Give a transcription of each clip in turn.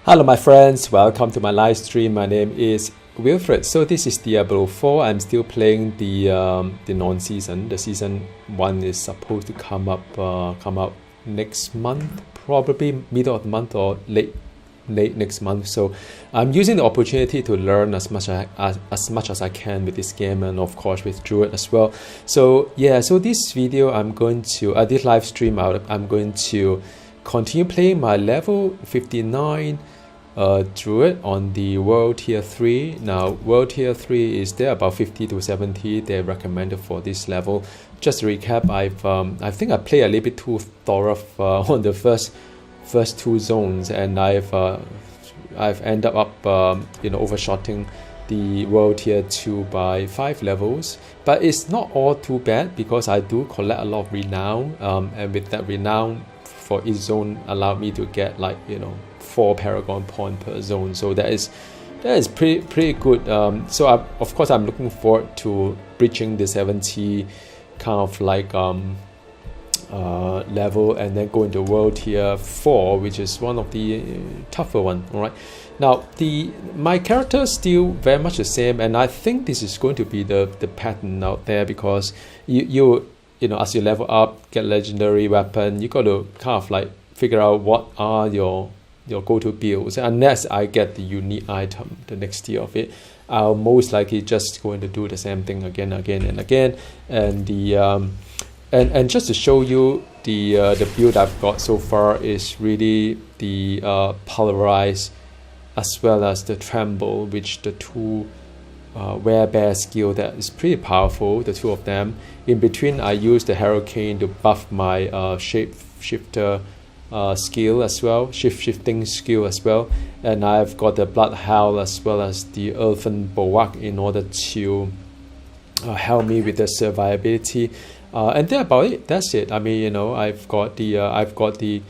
Hello my friends, welcome to my live stream. My name is Wilfred. So this is Diablo 4. I'm still playing the non-season. The season 1 is supposed to come out next month, probably middle of the month or late next month. So I'm using the opportunity to learn as much as I can with this game, and of course with Druid as well. So yeah, so this video this live stream I'm going to continue playing my level 59 Druid on the World Tier 3. Now World Tier 3 is there about 50 to 70 they're recommended for this level. Just to recap, I think I play a little bit too thorough on the first two zones, and I've ended up overshotting the World Tier 2 by 5 levels, but it's not all too bad because I do collect a lot of renown, and with that renown for each zone allowed me to get 4 paragon point per zone, so that is pretty good. So of course I'm looking forward to breaching the 70 kind of level and then go into World Tier 4, which is one of the tougher one. All right, now my character is still very much the same, and I think this is going to be the pattern out there, because you as you level up, get legendary weapon, you got to kind of figure out what are your go-to builds. Unless I get the unique item the next tier of it, I'll most likely just going to do the same thing again and again. And and just to show you the build I've got so far is really the Polarize as well as the Tremble, which the two werebear skill that is pretty powerful, the two of them. In between I use the Hurricane to buff my shapeshifter skill as well, shifting skill as well, and I've got the Blood Howl as well as the Earthen Bulwark in order to help me with the survivability, and that's it. I mean, I've got the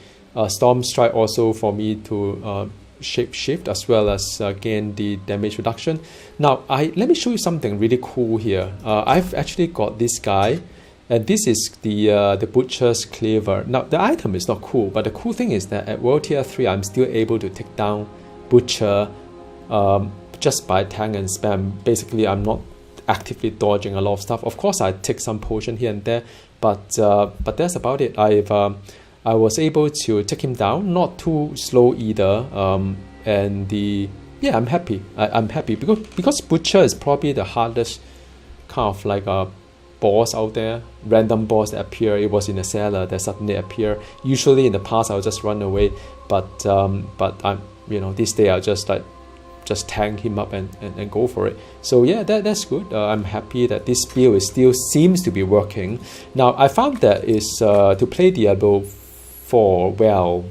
Storm Strike also for me to shape-shift as well as gain the damage reduction. Now let me show you something really cool here. I've actually got this guy, and this is the Butcher's Cleaver. Now the item is not cool, but the cool thing is that at World Tier 3 I'm still able to take down Butcher just by tank and spam. Basically I'm not actively dodging a lot of stuff. Of course I take some potion here and there, but that's about it. I was able to take him down, not too slow either, and I'm happy. I'm happy because Butcher is probably the hardest kind of a boss out there. Random boss that appear. It was in a cellar that suddenly appear. Usually in the past I'll just run away, but I'm this day I'll just tank him up and go for it. So yeah, that's good. I'm happy that this build still seems to be working. Now I found that is to play Diablo 4 well,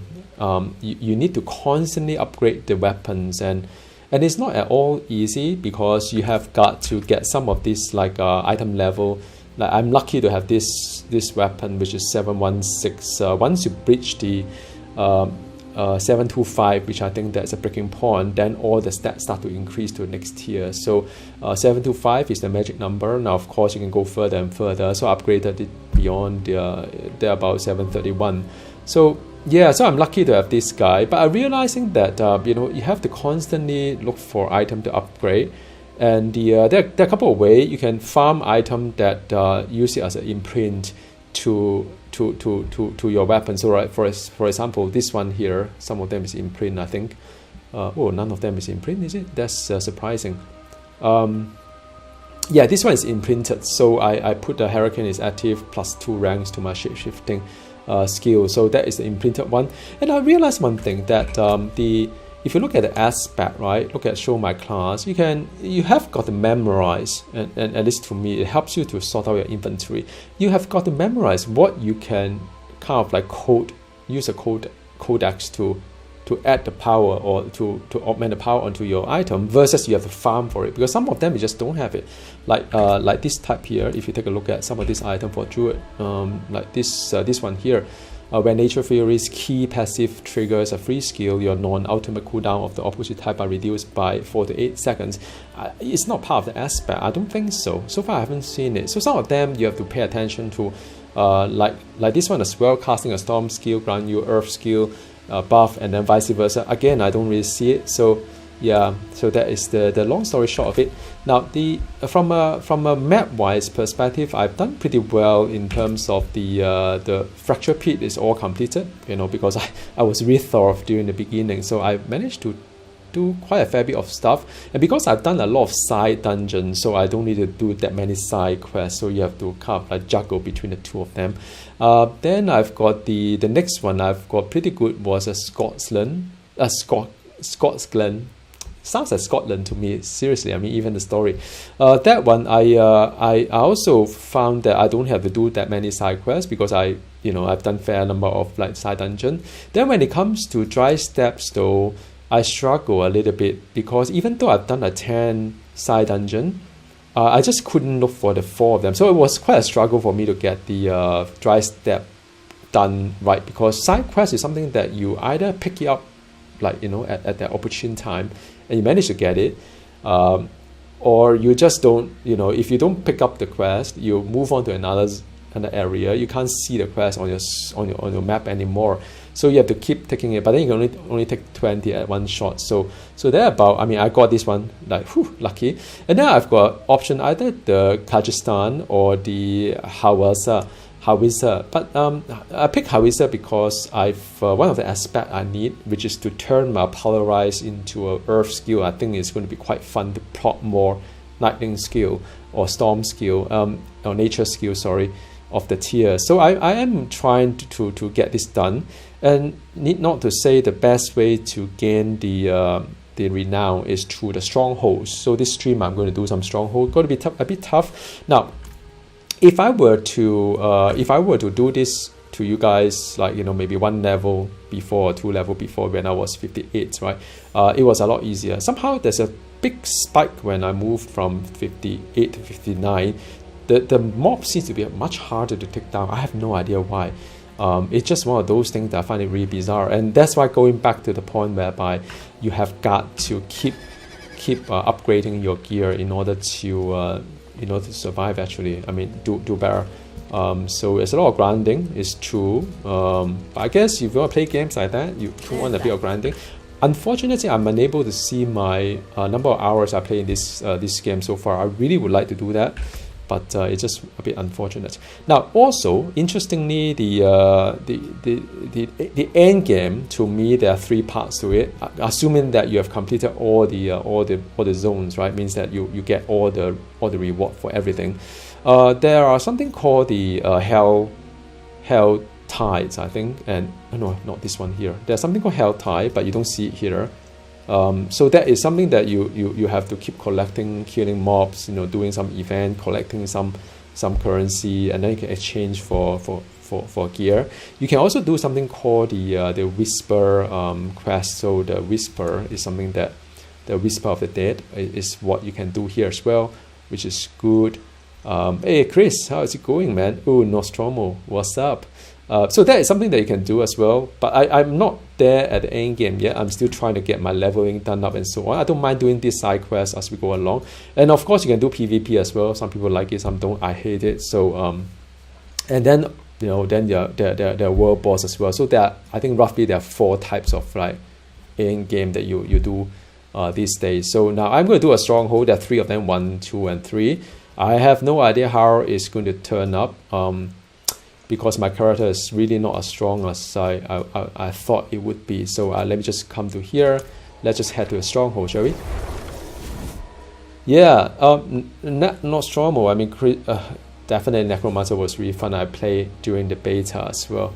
you need to constantly upgrade the weapons, and it's not at all easy because you have got to get some of this item level. I'm lucky to have this weapon, which is 716. Once you breach the 725, which I think that's a breaking point, then all the stats start to increase to the next tier. So 725 is the magic number. Now of course you can go further and further, so I upgraded it beyond they're about 731. So yeah, so I'm lucky to have this guy, but I'm realizing that you have to constantly look for item to upgrade, and there are a couple of ways you can farm item that use it as an imprint to your weapon. So right, for example, this one here, some of them is imprint, I think. None of them is imprint, is it? That's surprising. Yeah, this one is imprinted, so I put the Hurricane is active plus 2 ranks to my shape-shifting skill, so that is the imprinted one. And I realized one thing, that if you look at the aspect, right, look at show my class, you have got to memorize, and at least for me it helps you to sort out your inventory. You have got to memorize what you can kind of use a codex to add the power or to augment the power onto your item, versus you have to farm for it, because some of them you just don't have it. Like this type here, if you take a look at some of this item for Druid, like this one here, when Nature Fury's key passive triggers a free skill, your non-ultimate cooldown of the opposite type are reduced by 4 to 8 seconds. It's not part of the aspect. I don't think so. So far I haven't seen it. So some of them you have to pay attention to, like this one as well, casting a storm skill, grant you earth skill, buff, and then vice versa. Again, I don't really see it. So yeah, so that is the long story short of it. Now, from a map-wise perspective, I've done pretty well in terms of the fracture pit is all completed, you know, because I was really thorough during the beginning, so I managed to do quite a fair bit of stuff, and because I've done a lot of side dungeons, so I don't need to do that many side quests, so you have to kind of like juggle between the two of them. Then I've got the next one I've got pretty good was a Scotland. Sounds like Scotland to me, seriously. I mean, even the story. That one, I also found that I don't have to do that many side quests because I've done fair number of like side dungeon. Then when it comes to dry steps though, I struggle a little bit because even though I've done a 10 side dungeon, I just couldn't look for the 4 of them. So it was quite a struggle for me to get the dry step done right, because side quest is something that you either pick it up like, you know, at the opportune time and you manage to get it, or you just don't, you know, if you don't pick up the quest, you move on to another area, you can't see the quest on your map anymore, so you have to keep taking it, but then you can only take 20 at one shot. So there about, I mean, I got this one like lucky, and then I've got option either the Kyrgyzstan or the Hawezar. But I picked Hawezar because one of the aspects I need, which is to turn my polarize into a earth skill. I think it's going to be quite fun to plot more lightning skill or storm skill, or nature skill, sorry, of the tier. So I am trying to get this done, and need not to say the best way to gain the renown is through the strongholds. So this stream I'm going to do some stronghold. Going to be a bit tough. Now, if I were to do this to you guys, like, you know, maybe 1 level before or 2 level before, when I was 58, right, it was a lot easier. Somehow there's a big spike when I moved from 58 to 59. The mob seems to be much harder to take down. I have no idea why. It's just one of those things that I find it really bizarre, and that's why going back to the point whereby you have got to keep upgrading your gear in order to to survive. Actually, I mean, do better. So it's a lot of grinding, it's true. But I guess if you want to play games like that, you want a bit of grinding. Unfortunately, I'm unable to see my number of hours I play in this game so far. I really would like to do that, but it's just a bit unfortunate. Now, also interestingly, the end game, to me, there are 3 parts to it. Assuming that you have completed all the zones, right, means that you get all the reward for everything. There are something called the hell tides, I think, and no, not this one here. There's something called hell tide, but you don't see it here. So that is something that you have to keep collecting, killing mobs, you know, doing some event, collecting some currency, and then you can exchange for gear. You can also do something called the whisper quest. So the whisper is something that the whisper of the dead is what you can do here as well, which is good. Hey Chris, how is it going, man? Oh, Nostromo, what's up? So that is something that you can do as well, but I'm not there at the end game yet. I'm still trying to get my leveling done up and so on. I don't mind doing these side quests as we go along, and of course you can do PvP as well. Some people like it, some don't. I hate it. So and then, you know, then there are world boss as well. So I think roughly there are 4 types of like end game that you do these days. So now I'm going to do a stronghold. There are 3 of them, 1, 2, and 3. I have no idea how it's going to turn up, because my character is really not as strong as I thought it would be. So let me just come to here. Let's just head to a stronghold, shall we? Yeah, not stronghold. I mean, definitely Necromancer was really fun. I played during the beta as well.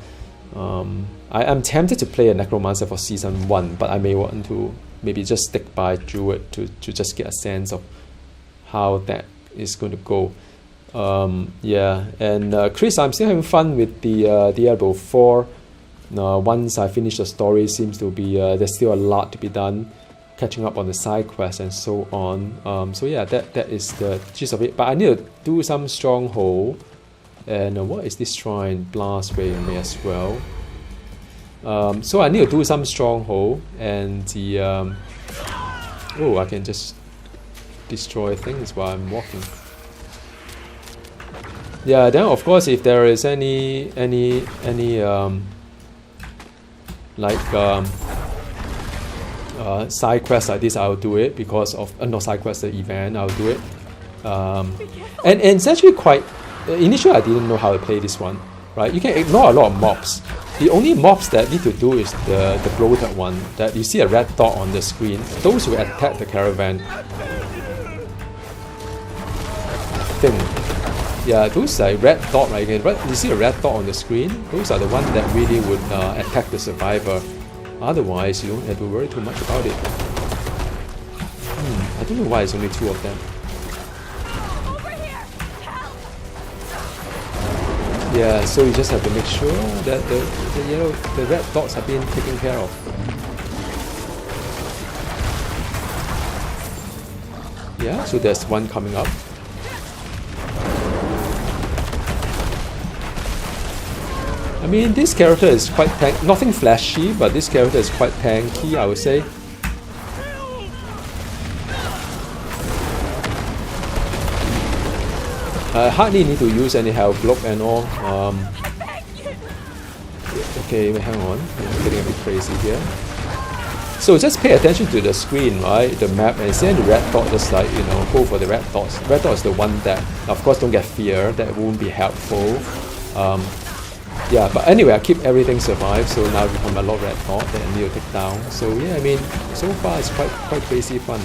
I'm tempted to play a Necromancer for season 1, but I may want to maybe just stick by Druid to just get a sense of how that is going to go. Yeah, and Chris, I'm still having fun with the Diablo 4. Once I finish the story, seems to be there's still a lot to be done, catching up on the side quests and so on. So yeah, that is the gist of it. But I need to do some stronghold, and what is this shrine? Blast Way in there as well. So I need to do some stronghold, and the oh, I can just destroy things while I'm walking. Yeah, then of course if there is any side quests like this, I'll do it because of not side quest, the event, I'll do it. And it's actually quite. Initially, I didn't know how to play this one. Right, you can ignore a lot of mobs. The only mobs that need to do is the bloated one that you see a red dot on the screen. Those will attack the caravan. Thing. Yeah, those like red dot, right? You see a red dot on the screen. Those are the ones that really would attack the survivor. Otherwise, you don't have to worry too much about it. I don't know why it's only 2 of them. Yeah, so you just have to make sure that the red dots are being taken care of. Yeah, so there's one coming up. I mean, this character is quite nothing flashy, but this character is quite tanky, I would say. I hardly need to use any health block and all. Okay, hang on, I'm getting a bit crazy here. So just pay attention to the screen, right? The map, and see the red dot, just like, go for the red dots. Red dot is the one that, of course, don't get fear, that won't be helpful. Yeah, but anyway, I keep everything survive, so now it become a lot of red dot that I need to take down. So yeah, I mean, so far it's quite crazy fun.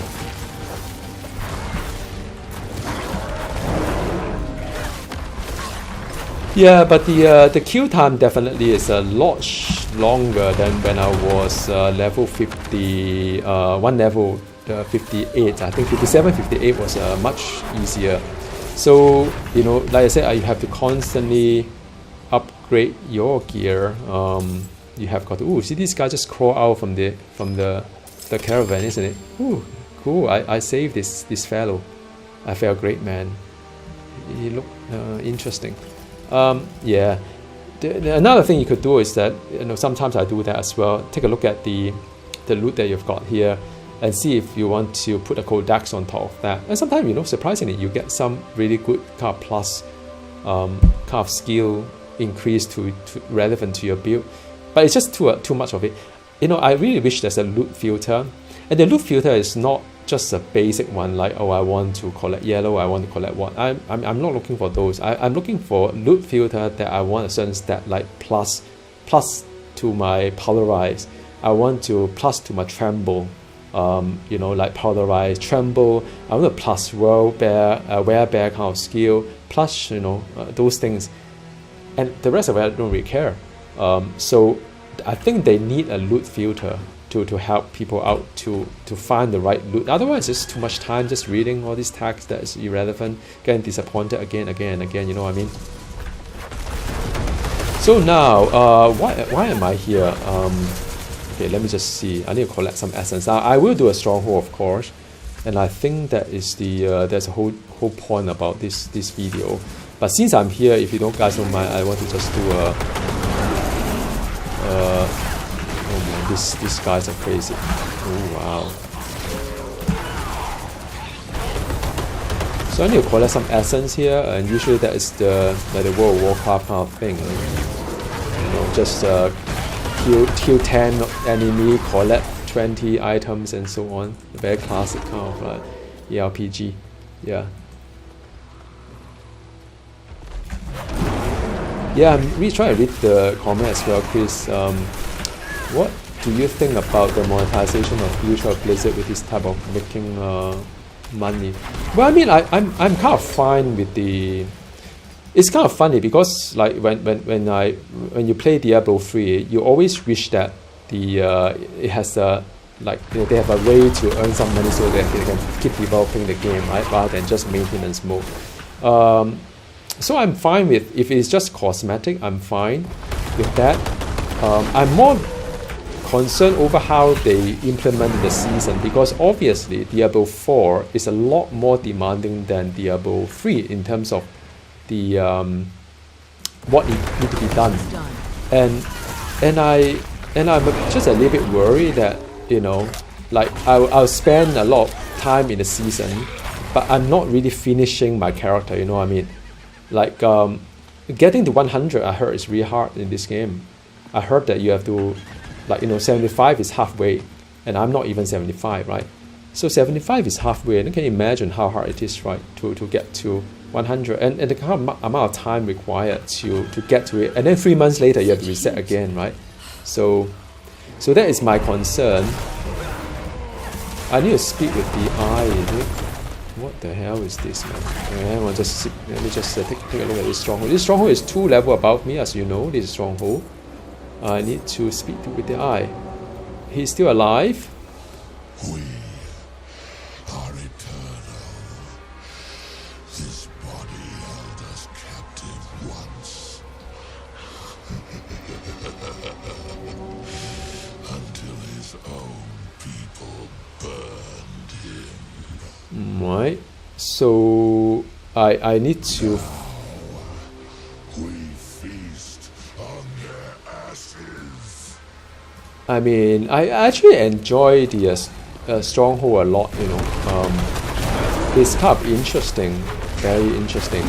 Yeah, but the kill time definitely is a lot longer than when I was level 50, one level 58. I think 57, 58 was much easier. So, like I said, you have to constantly upgrade your gear. You have got to, see this guy just crawl out from the caravan, isn't it? Ooh, cool, I saved this fellow. I felt great, man. He looked interesting. Yeah. Another thing you could do is that, sometimes I do that as well. Take a look at the loot that you've got here and see if you want to put a codex on top of that. And sometimes, surprisingly, you get some really good kind of plus kind of skill increase to relevant to your build. But it's just too much of it. I really wish there's a loot filter. And the loot filter is not just a basic one like, oh, I want to collect yellow, I want to collect what. I'm not looking for those. I'm looking for loot filter that I want a certain stat like plus to my polarize. I want to plus to my tremble. Like polarize, tremble. I want to plus werebear kind of skill. Plus, those things. And the rest of it I don't really care. So I think they need a loot filter to help people out to find the right loot. Otherwise, it's too much time just reading all these tags that is irrelevant, getting disappointed again, you know what I mean? So now, why am I here? Okay, let me just see. I need to collect some essence. I will do a stronghold, of course, and I think that is there's a whole point about this video. But since I'm here, if you guys don't mind, I want to just do a. Oh man, these guys are crazy. Oh wow. So I need to collect some essence here, and usually that is the World of Warcraft kind of thing. Just kill 10 enemy, collect 20 items, and so on. A very classic kind of RPG. Yeah. Yeah, I'm really trying to read the comment as well, Chris. What do you think about the monetization of Future of Blizzard with this type of making money? Well, I mean, I'm kind of fine with the. It's kind of funny because like when you play Diablo 3, you always wish that it has they have a way to earn some money so that they can keep developing the game, right, rather than just maintenance mode. So I'm fine with, if it's just cosmetic, I'm fine with that. I'm more concerned over how they implement the season, because obviously Diablo 4 is a lot more demanding than Diablo 3 in terms of the what needs to be done. And I'm just a little bit worried that I'll spend a lot of time in the season, but I'm not really finishing my character. You know what I mean? Like getting to 100, I heard is really hard in this game. I heard that you have to like, you know, 75 is halfway, and I'm not even 75, right? So 75 is halfway, and you can imagine how hard it is, right, to get to 100, and the kind of amount of time required to get to it, and then 3 months later you have to reset again, right? So that is my concern. I need to speak with the eye, is it? What the hell is this, man? Let me just take a look at this stronghold. This stronghold is 2 level above me, as you know. This is stronghold. I need to speak with the eye. He's still alive. We are eternal. This body held us captive once. Until his own people burned him. Right. So I need to. We feast on their ashes. I mean, I actually enjoy the stronghold a lot. You know, it's kind of interesting, very interesting.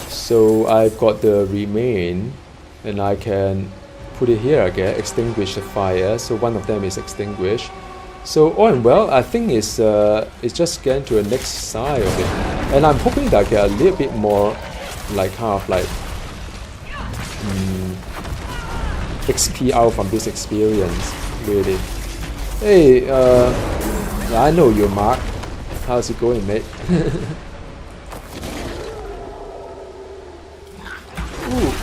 So I've got the remain, and I can put it here again, extinguish the fire, so one of them is extinguished. So all in well, I think it's just getting to the next side of it, and I'm hoping that I get a little bit more, like kind of like XP out from this experience, really. Hey, I know you, Mark. How's it going, mate? Ooh.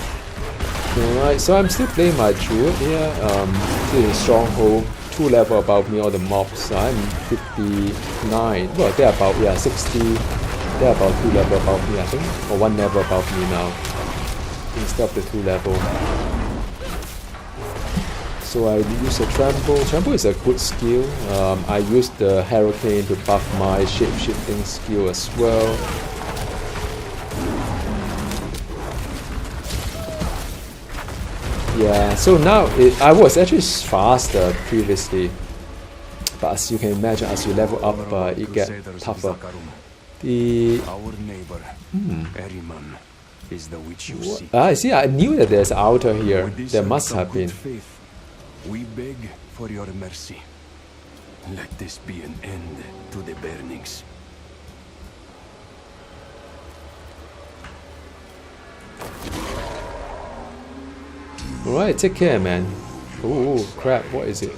Alright, so I'm still playing my Druid here. This is Stronghold, 2 level above me, all the mobs. I'm 59. Well, they're about, yeah, 60. They're about 2 level above me, I think. Or 1 level above me now, instead of the 2 level. So I use a Trample. Trample is a good skill. I use the Hurricane to buff my shape-shifting skill as well. Yeah, so now I was actually faster previously, but as you can imagine, as you level up, it gets tougher. Our neighbor, Ahriman, is the witch you see. I see. I knew that there's an altar here. There must have been. Faith, we beg for your mercy. Let this be an end to the burnings. Alright, take care, man. Ooh, crap, what is it?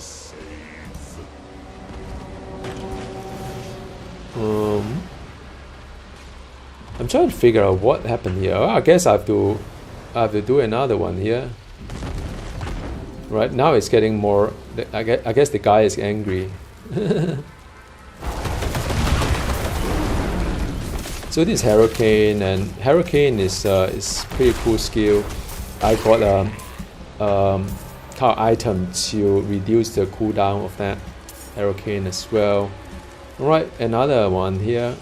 I'm trying to figure out what happened here. Oh, I guess I have to do another one here. Right, now it's getting more. I guess the guy is angry. So this is Hurricane, and Hurricane is pretty cool skill. I got kind of item to reduce the cooldown of that Hurricane as well. Alright, another one here.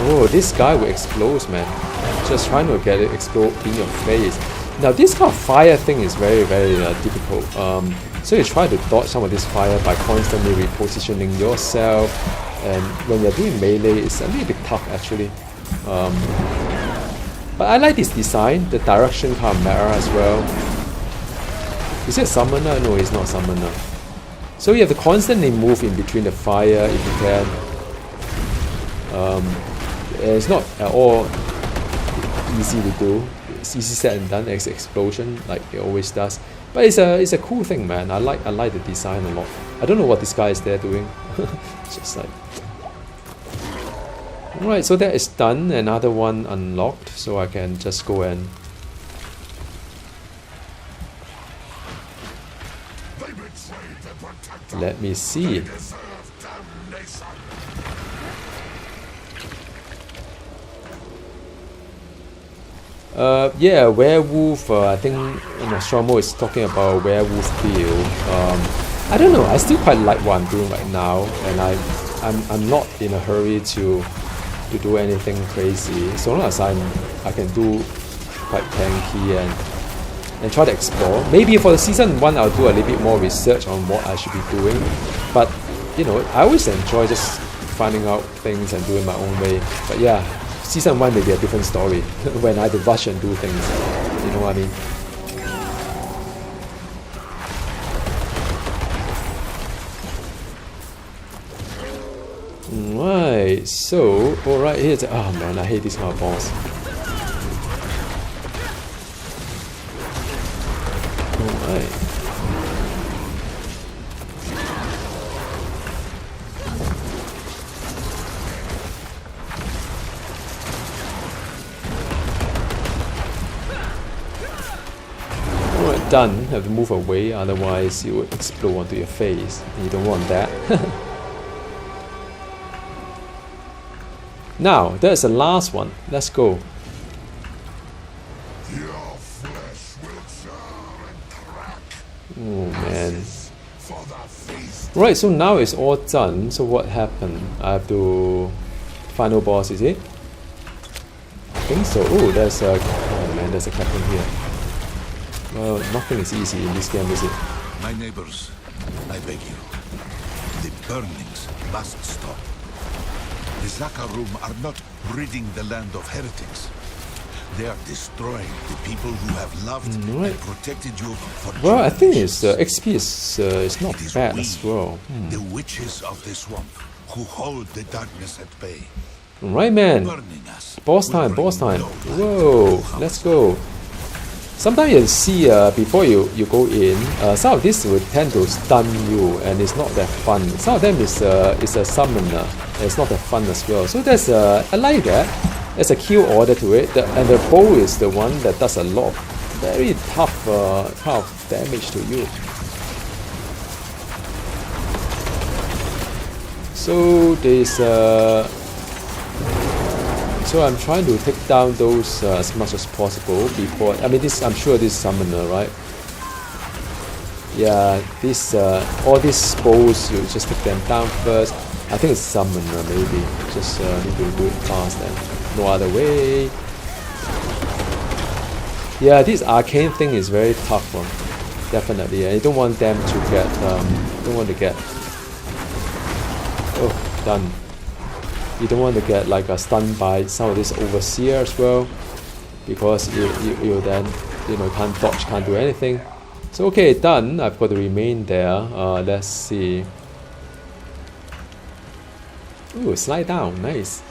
Oh, this guy will explode, man. Just trying to get it explode in your face. Now this kind of fire thing is very, very difficult. So you try to dodge some of this fire by constantly repositioning yourself, and when you're doing melee, it's a little bit tough actually. But I like this design. The direction kind of matter as well. Is it a summoner? No, it's not a summoner. So you have to constantly move in between the fire if you can. It's not at all easy to do. It's easy said and done. It's explosion like it always does. But it's a cool thing, man. I like the design a lot. I don't know what this guy is there doing. It's just like. Alright, so that is done. Another one unlocked, so I can just go and. Let me see. Yeah, werewolf. I think Nostromo is talking about werewolf build. I don't know. I still quite like what I'm doing right now, and I'm not in a hurry to do anything crazy. So long as I can do quite tanky and try to explore. Maybe for the season 1 I'll do a little bit more research on what I should be doing. But you know, I always enjoy just finding out things and doing my own way. But yeah, Season 1 may be a different story when I had to rush and do things. You know what I mean? Right, so alright, here's oh man, I hate this kind of boss. Alright. Alright, done. Have to move away, otherwise it will explode onto your face. You don't want that. Now, there's the last one. Let's go. Your flesh will turn and crack. Oh man. For the feast. Right, so now it's all done. So what happened? I have to... Final boss, is it? I think so. Oh, there's a... Oh man, there's a captain here. Well, nothing is easy in this game, is it? My neighbors, I beg you, the burnings must stop. The Zakarum are not ridding the land of heretics. They are destroying the people who have loved Right. and protected you for Well, I think generations. its XP is not It is bad we, as well. the witches of the swamp, who hold the darkness at bay. Right, man. Burning us Boss will time, bring boss time. no light Whoa, to our let's go. Sometimes you see before you go in, some of this will tend to stun you, and it's not that fun. Some of them is a summoner, and it's not that fun as well. So there's I like that. There's a kill order to it, and the bow is the one that does a lot of very tough kind of damage to you. So there's so I'm trying to take down those as much as possible before. I mean, this I'm sure this summoner, right? Yeah, this all these bows, you just take them down first. I think it's summoner maybe. Just need to do it fast then. No other way. Yeah, this arcane thing is very tough one. Definitely. I don't want them to get. Don't want to get. Oh, done. You don't want to get like a stunned by some of this overseer as well, because you then can't dodge, can't do anything. So okay, done. I've got to remain there. Let's see. Ooh, slide down, nice.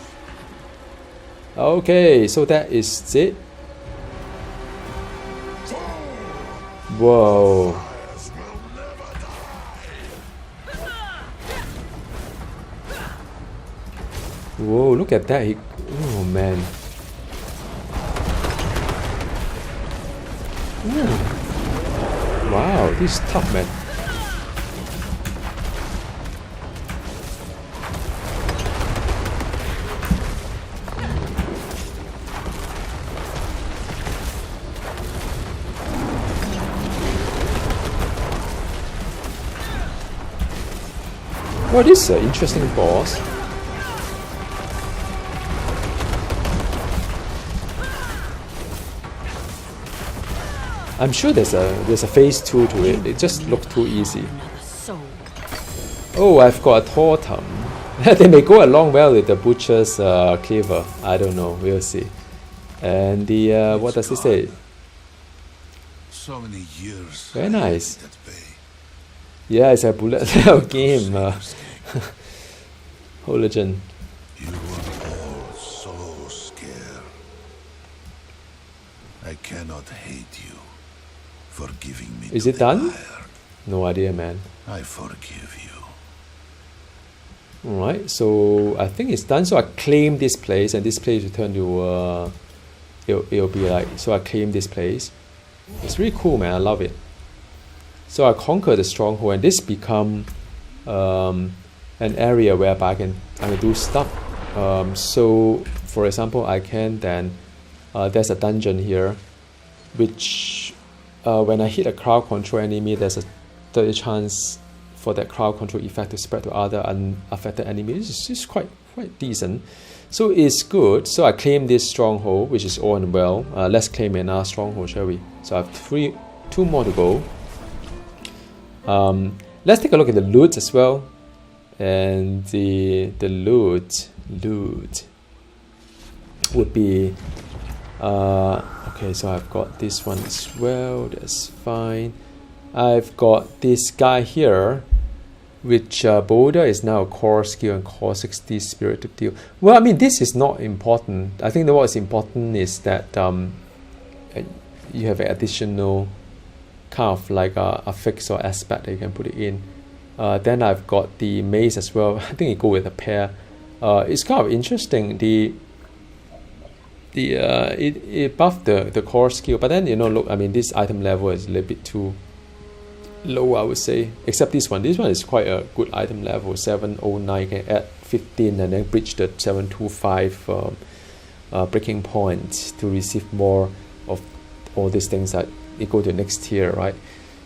Okay, so that is it. Whoa. Fires will never die. Whoa, look at that. Oh man. Ooh. Wow, this is tough, man. Well, this is an interesting boss. I'm sure there's a phase 2 to it. It just looked too easy. Oh, I've got a totem. They may go along well with the butcher's cleaver. I don't know. We'll see. And the what does it say? So many years. Very nice. At bay. Yeah, it's a bullet hell game. Hooligan. You were all so scared. I cannot hate you for giving me. Is to it the done? fire. No idea, man. I forgive you. Alright, so I think it's done. So I claim this place, and this place will turn to it'll be like, so I claim this place. It's really cool, man. I love it. So I conquer the stronghold, and this become an area whereby I can do stuff. So for example, I can then there's a dungeon here, which when I hit a crowd control enemy, there's a 30 chance for that crowd control effect to spread to other unaffected enemies. It's just quite decent. So it's good. So I claim this stronghold, which is all and well. Let's claim another stronghold, shall we? So I have two more to go. Let's take a look at the loot as well. And the loot. would be okay, so I've got this one as well, that's fine. I've got this guy here, which Boulder is now a core skill and core 60 spirit to deal. Well, I mean, this is not important. I think that what's important is that you have an additional kind of like a fix or aspect that you can put it in. Then I've got the mace as well. I think it go with a pair. It's kind of interesting. It buffed the core skill, but then, you know, look, I mean, this item level is a little bit too low, I would say, except this one. This one is quite a good item level, 709. You can add 15 and then breach the 725 breaking point to receive more of all these things that it go to the next tier, right?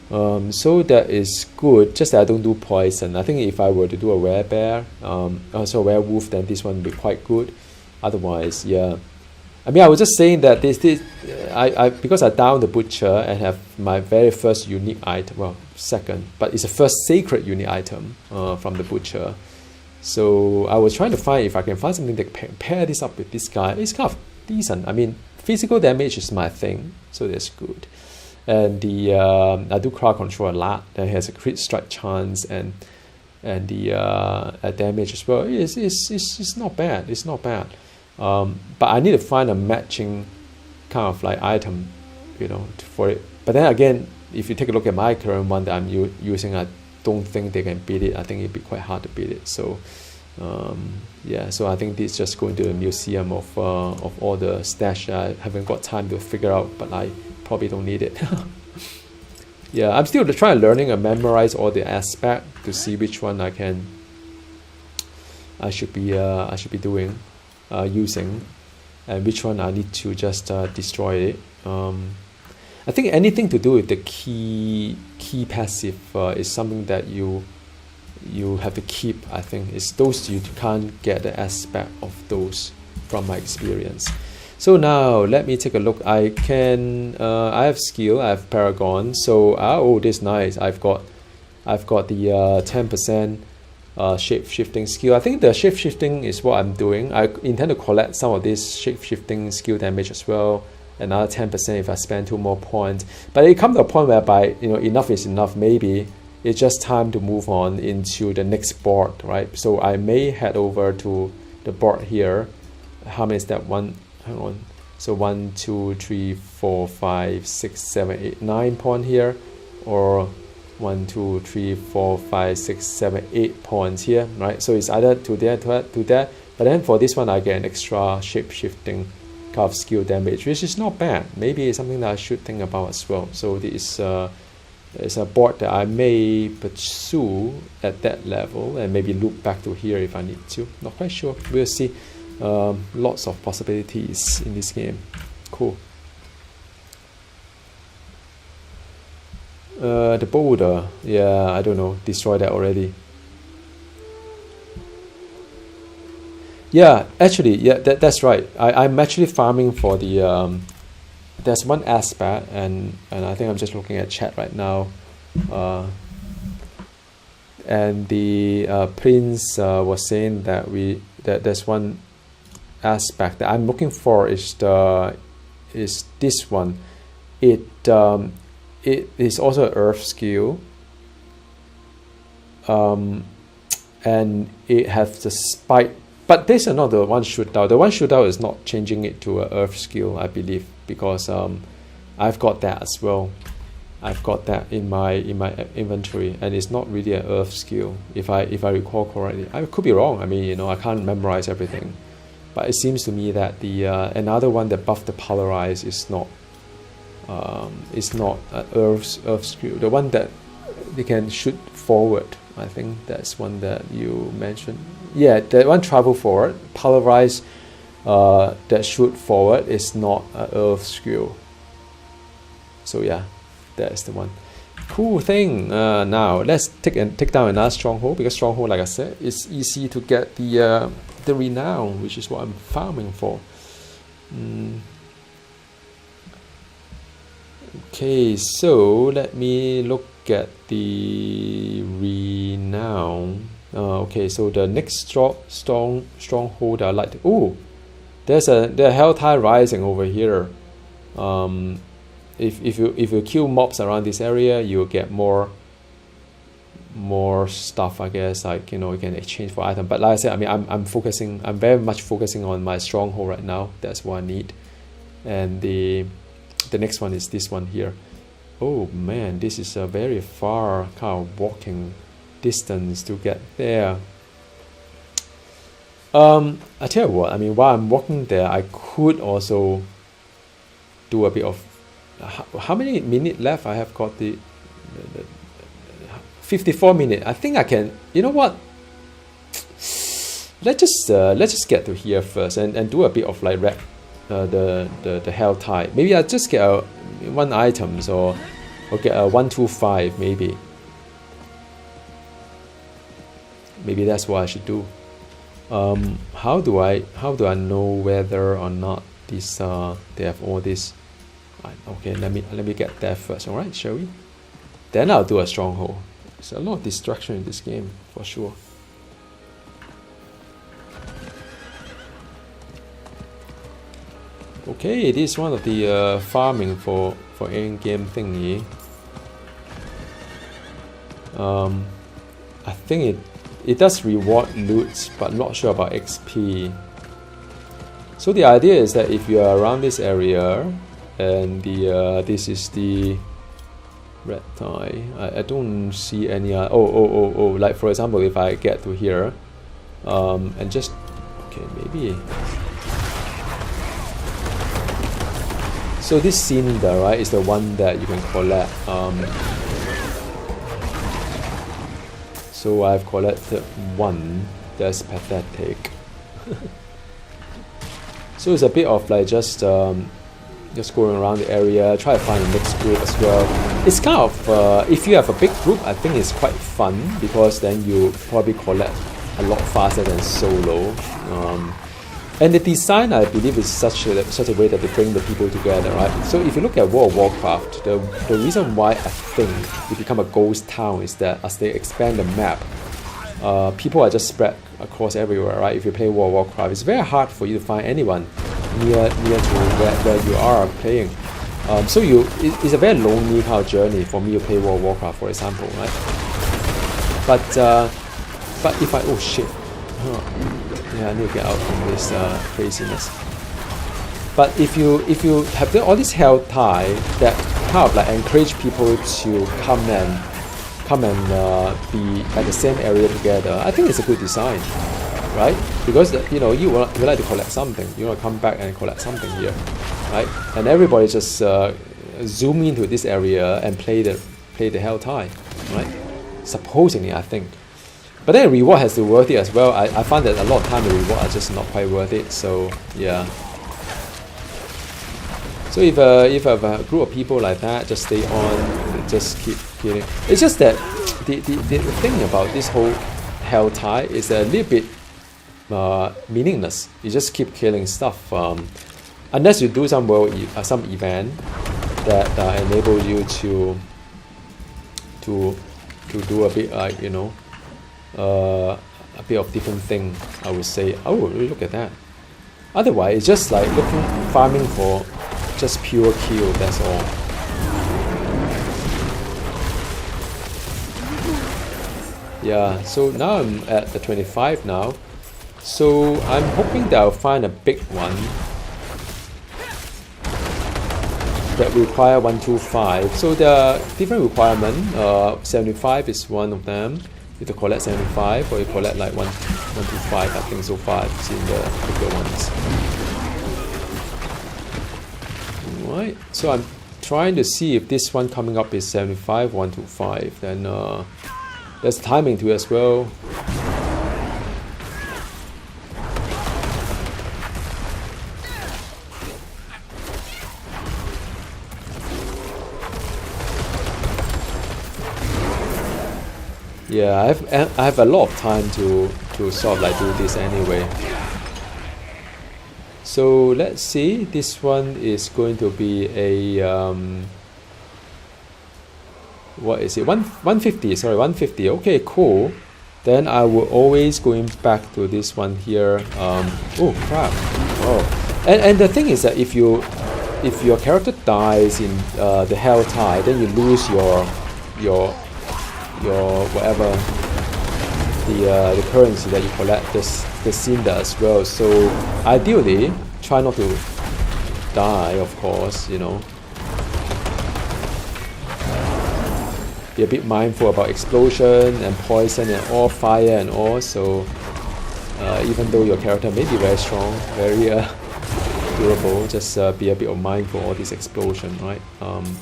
So that is good, just that I don't do poison. I think if I were to do a werebear, also a werewolf, then this one would be quite good. Otherwise, yeah. I mean, I was just saying that because I down the butcher and have my very first unique item, well, second, but it's the first sacred unique item from the butcher. So I was trying to find if I can find something that can pair this up with this guy. It's kind of decent. I mean, physical damage is my thing, so that's good. And I do crowd control a lot. That has a crit strike chance and the damage as well. It's not bad. It's not bad. But I need to find a matching kind of like item, you know, for it. But then again, if you take a look at my current one that I'm using, I don't think they can beat it. I think it'd be quite hard to beat it. So yeah, so I think this is just going to the museum of all the stash. I haven't got time to figure out, but I probably don't need it. Yeah, I'm still trying learning and memorize all the aspect to see which one I should be doing. Using, and which one I need to just destroy it. I think anything to do with the key passive is something that you have to keep. I think it's those you can't get the aspect of those from my experience. So now let me take a look. I have skill, I have paragon. So oh, this is nice. I've got the 10%. Shape-shifting skill. I think the shape-shifting is what I'm doing. I intend to collect some of this shape-shifting skill damage as well. Another 10% if I spend 2 more points. But it comes to a point whereby, you know, enough is enough. Maybe it's just time to move on into the next board, right? So I may head over to the board here. How many is that? Hang on. So 1, 2, 3, 4, 5, 6, 7, 8, 9 points here, or 1, 2, 3, 4, 5, 6, 7, 8 points here, right? So it's either to there, to that. But then for this one, I get an extra shape-shifting kind of skill damage, which is not bad. Maybe it's something that I should think about as well. So this is a board that I may pursue at that level and maybe loop back to here if I need to. Not quite sure. We'll see. Lots of possibilities in this game. Cool. The boulder, yeah, I don't know, destroy that already. Yeah, actually, yeah, that's right. I'm actually farming for the there's one aspect, and I think I'm just looking at chat right now, and the prince was saying that there's one aspect that I'm looking for is this one. It is also an earth skill, and it has the spike. But this is not the one shootout. The one shootout is not changing it to an earth skill, I believe, because I've got that as well. I've got that in my inventory, and it's not really an earth skill, if I recall correctly. I could be wrong. I mean, you know, I can't memorize everything, but it seems to me that the another one that buffed the polarize is not. It's not an earth skill. The one that they can shoot forward, I think that's one that you mentioned. Yeah, that one travel forward. Polarize that shoot forward is not an earth skill. So yeah, that's the one. Cool thing. Now let's take down another stronghold, because stronghold, like I said, it's easy to get the renown, which is what I'm farming for. Okay, so let me look at the renown. Okay, so the next stronghold I like to... Oh, There's a hell tide rising over here. If you kill mobs around this area, you'll get more stuff, I guess, like, you know, you can exchange for items. But like I said, I mean, I'm very much focusing on my stronghold right now. That's what I need. And the next one is this one here. Oh man, this is a very far kind of walking distance to get there. I tell you what, I mean, while I'm walking there, I could also do a bit of how many minutes left? I have got the 54 minutes. I think I can, you know what, let's just get to here first and do a bit of like the hell tide. Maybe I'll just get one items or get a 125 maybe. Maybe that's what I should do. How do I know whether or not this they have all this? Okay, let me get that first. All right, shall we? Then I'll do a stronghold. There's a lot of destruction in this game for sure. Okay, it is one of the farming for in-game thingy. I think it does reward loot, but not sure about XP. So the idea is that if you are around this area, and this is the red tie, I don't see any oh, like for example, if I get to here, and just, okay, maybe. So this cylinder, right, is the one that you can collect. So I've collected one. That's pathetic. So it's a bit of like just going around the area, try to find a mixed group as well. It's kind of if you have a big group, I think it's quite fun because then you probably collect a lot faster than solo. And the design, I believe, is such a way that they bring the people together, right? So if you look at World of Warcraft, the reason why I think it become a ghost town is that as they expand the map, people are just spread across everywhere, right? If you play World of Warcraft, it's very hard for you to find anyone near to where you are playing. So it's a very lonely kind of journey for me to play World of Warcraft, for example, right? But if I, oh shit. Yeah, I need to get out from this craziness. But if you have all this hell tide that kind of like encourage people to come and be at the same area together, I think it's a good design, right? Because you know you like to collect something, you want to come back and collect something here, right? And everybody just zoom into this area and play the hell tide, right? Supposedly, I think. But then reward has to be worth it as well. I find that a lot of time the reward are just not quite worth it. So yeah. So if I have a group of people like that, just stay on, just keep killing. It's just that the thing about this whole hell tide is a little bit meaningless. You just keep killing stuff unless you do some event that enable you to do a bit like, you know, a bit of different thing, I would say. Oh, look at that. Otherwise, it's just like farming for just pure kill, that's all. Yeah, so now I'm at the 25 now. So I'm hoping that I'll find a big one that require 125. So there are different requirements. 75 is one of them. You have to collect 75, or you collect like 125, I think so far I've seen the bigger ones. Alright, so I'm trying to see if this one coming up is 75, 125. Then there's timing to it as well. Yeah, I have a lot of time to sort of like do this anyway. So let's see, this one is going to be a what is it? 150, sorry, 150. Okay, cool. Then I will always going back to this one here. Oh crap. Oh. And the thing is that if your character dies in the Hell Tide, then you lose your whatever the currency that you collect. The Cinder as well. So ideally, try not to die. Of course, you know. Be a bit mindful about explosion and poison and all, fire and all. So even though your character may be very strong, very durable, just be a bit mindful of all this explosion, right?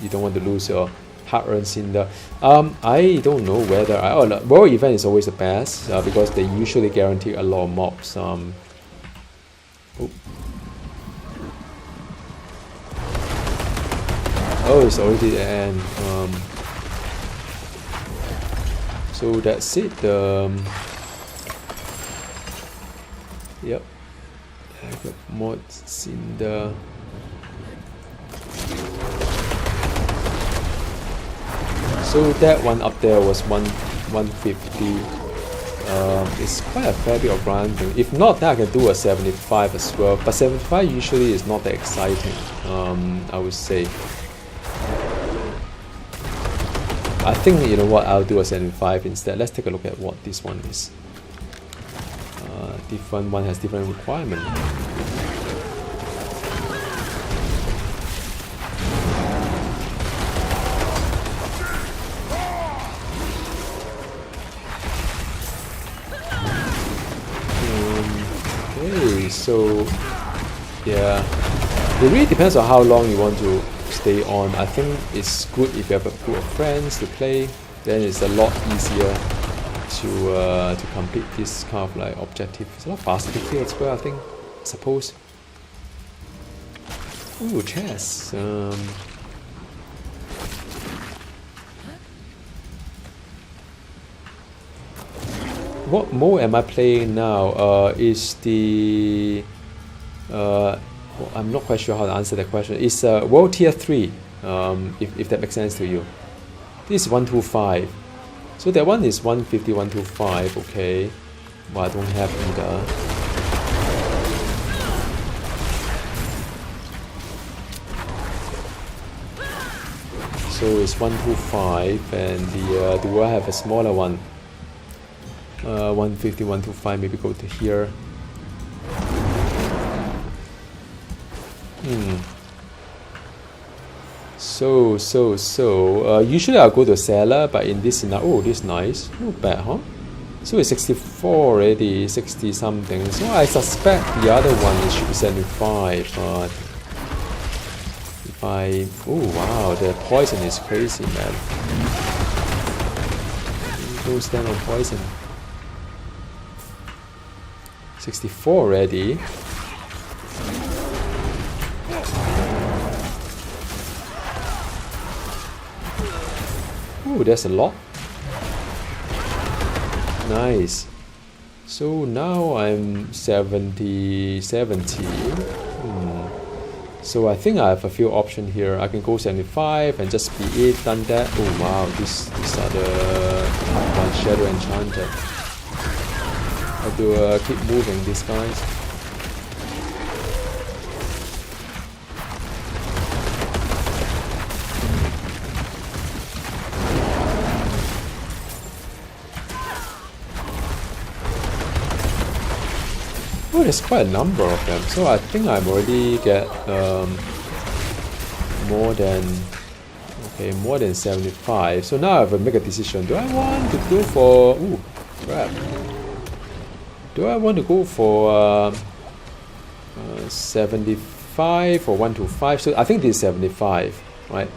You don't want to lose your hard-earned Cinder. I don't know whether world event is always the best because they usually guarantee a lot of mobs. Oh, it's already the end. So that's it. Yep. I got mods in the. So that one up there was 150. It's quite a fair bit of grinding. If not, then I can do a 75 as well. But 75 usually is not that exciting. I would say. I think, you know what, I'll do a 75 instead. Let's take a look at what this one is. Different one has different requirement. Okay, so yeah, it really depends on how long you want to stay on. I think it's good if you have a group of friends to play, then it's a lot easier to complete this kind of like objective. It's a lot faster to kill as well, I suppose. Ooh, chess. What mode am I playing now? Is the well, I'm not quite sure how to answer that question. It's World Tier 3, if that makes sense to you. This is 125. So that one is 150, 125, okay. Well, I don't have either. So it's 125, and do I have a smaller one? 150, 125, maybe go to here. So usually I'll go to seller, but in this scenario, oh, this is nice, not bad, huh? So it's 64 already, 60 something. So I suspect the other one is should be 75. But if oh wow, the poison is crazy, man. Don't stand on poison. 64 already. Ooh, that's a lot. Nice. So now I'm 70. So I think I have a few options here. I can go 75 and just be it, done that. Oh wow, these are the one Shadow Enchanted. I have to keep moving these guys. Oh, there's quite a number of them, so I think I've already get more than 75. So now I have to make a decision. Do I want to go for do I want to go for 75 or 125? So I think this is 75, right?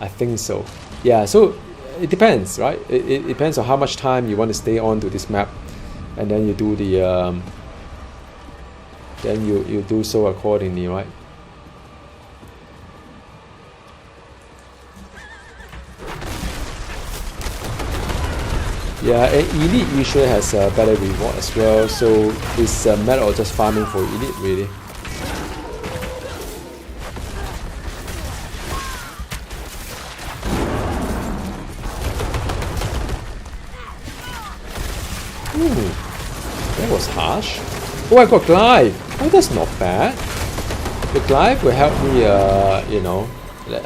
I think so. Yeah, so it depends, right? It depends on how much time you want to stay on to this map, and then you do the then you do so accordingly, right? Yeah, and Elite usually has a better reward as well, so it's a matter of just farming for Elite, really. Ooh, that was harsh. Oh, I got Glide. Oh, that's not bad. The glaive will help me, you know,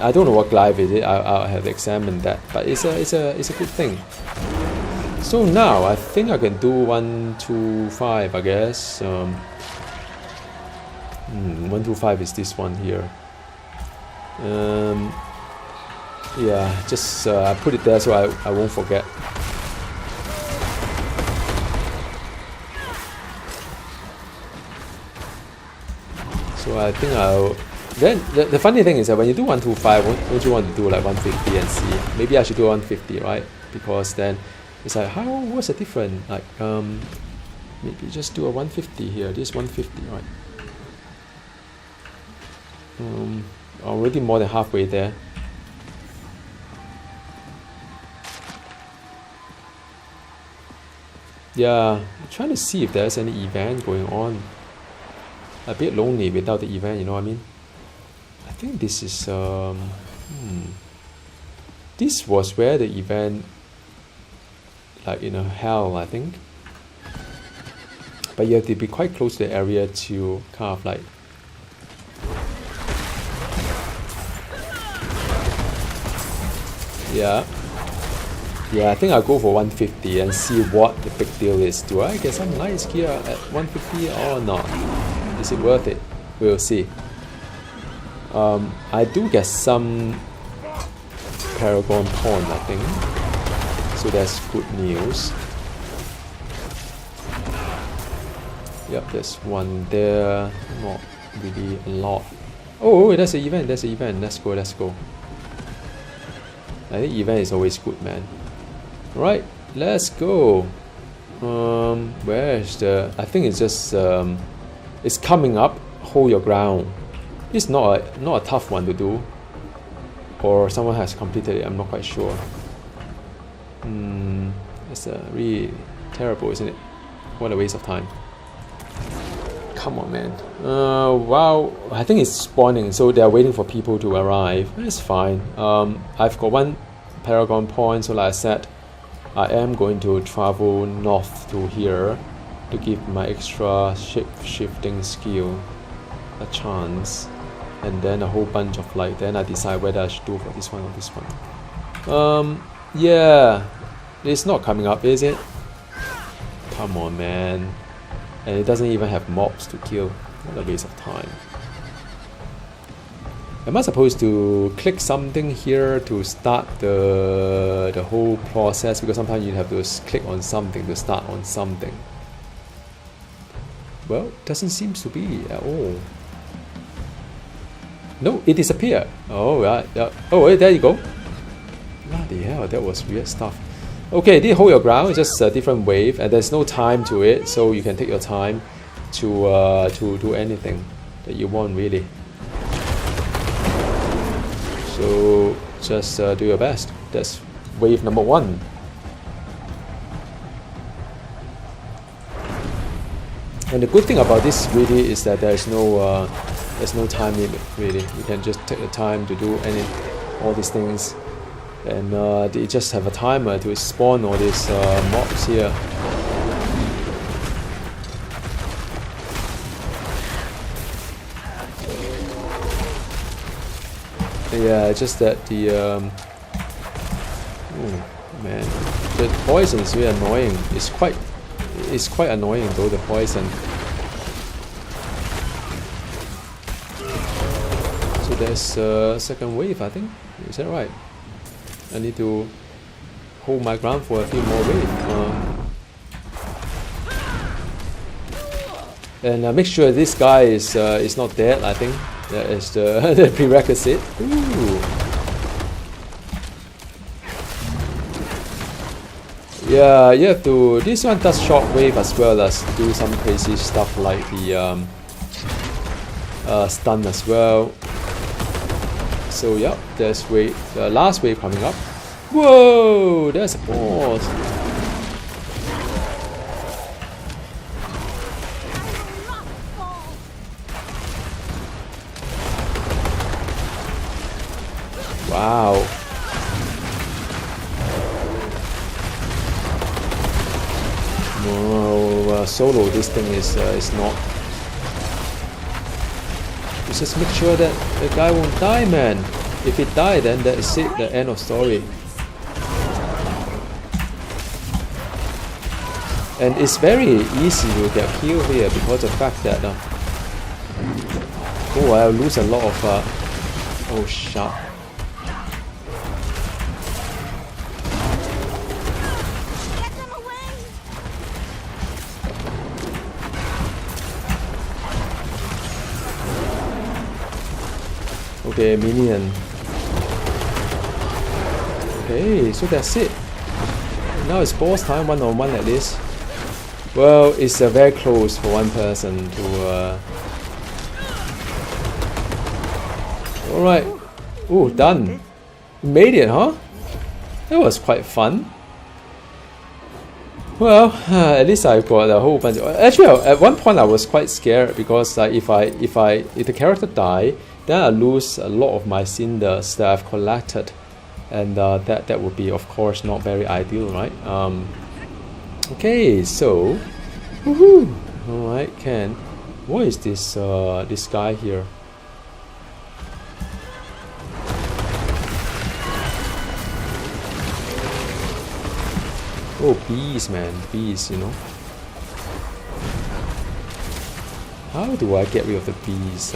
I don't know what glaive it is. I'll have to examine that, but it's a good thing. So now I think I can do 1, 2, 5. I guess 1, 2, 5 is this one here. Yeah, just I put it there so I won't forget. So I think I'll. Then the funny thing is that when you do 1, 2, 5, don't you want to do like 150 and see? Maybe I should do 150, right? Because then it's like, what's the difference? Like maybe just do a 150 here. This 150, right? Already more than halfway there. Yeah, I'm trying to see if there's any event going on. A bit lonely without the event, you know what I mean? I think this is this was where the event, like in a hell, I think. But you have to be quite close to the area to kind of like yeah, I think I'll go for 150 and see what the big deal is. Do I get some nice gear at 150 or not? Is it worth it? We'll see. I do get some Paragon Pawn, I think. So that's good news. Yep, there's one there. Not really a lot. Oh, that's an event. That's an event. Let's go. Let's go. I think event is always good, man. Right, let's go. Where is the? I think it's just it's coming up. Hold your ground. It's not a tough one to do, or someone has completed it. I'm not quite sure. It's really terrible, isn't it? What a waste of time. Come on, man. Wow, I think it's spawning, so they're waiting for people to arrive. It's fine. I've got one Paragon point, so like I said, I am going to travel north to here to give my extra shape-shifting skill a chance, and then a whole bunch of like, then I decide whether I should do for this one or this one. Yeah, it's not coming up, is it? Come on, man. And it doesn't even have mobs to kill. What a waste of time. Am I supposed to click something here to start the whole process? Because sometimes you have to click on something to start on something. Well, doesn't seem to be at all. No, it disappeared. Oh, yeah. Oh, there you go. Bloody hell, that was weird stuff. Okay, did hold your ground. It's just a different wave, and there's no time to it, so you can take your time to do anything that you want, really. So just do your best. That's wave number 1. And the good thing about this really is that there's no time limit. Really, you can just take the time to do all these things. And they just have a timer to spawn all these mobs here. Yeah, just that the oh man, the poison is really annoying. It's quite annoying though, the poison. So there's a second wave, I think. Is that right? I need to hold my ground for a few more waves. And make sure this guy is not dead, I think. That is the prerequisite. Ooh. Yeah, you have to. This one does shockwave as well as do some crazy stuff like the stun as well. So yeah, there's the last wave coming up. Whoa, there's a boss. Wow. No, solo this thing is not. Just make sure that the guy won't die, man. If he died, then that is it, the end of story. And it's very easy to get killed here because of the fact that oh, I'll lose a lot of oh shit. Okay, minion. Okay, so that's it. Now it's boss time, one-on-one at least. Well, it's very close for one person to. Alright. Oh, done. Made it, huh? That was quite fun. Well, at least I got a whole bunch. Actually, at one point I was quite scared because if the character die, then I lose a lot of my cinders that I've collected, and that would be, of course, not very ideal, right? Okay, so, woohoo! All right, Ken. What is this? This guy here? Oh, bees, man, bees. You know. How do I get rid of the bees?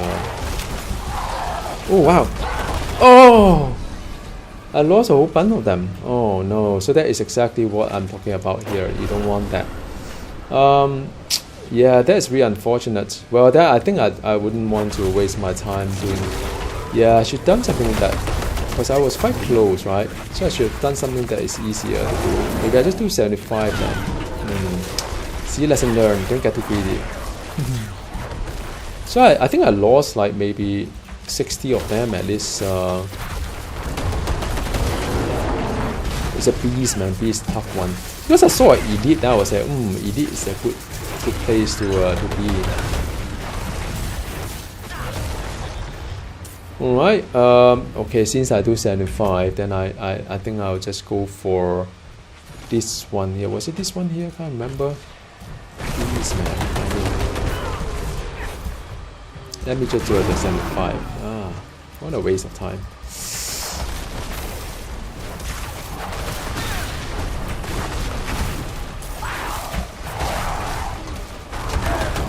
Oh wow! Oh! I lost a whole bunch of them. Oh no! So that is exactly what I'm talking about here. You don't want that. Yeah, that is really unfortunate. Well, that I think I wouldn't want to waste my time doing. Yeah, I should have done something like that because I was quite close, right? So I should have done something that is easier to do. Maybe I just do 75 then. See, lesson learned. Don't get too greedy. So I think I lost like maybe 60 of them at least. It's a beast, man. Beast, tough one. Because I saw an elite, now I was like, elite is a good place to be. Alright. Okay, since I do 75, then I think I'll just go for this one here. Was it this one here? I can't remember. Beast, man. Let me just do it at 75. What a waste of time.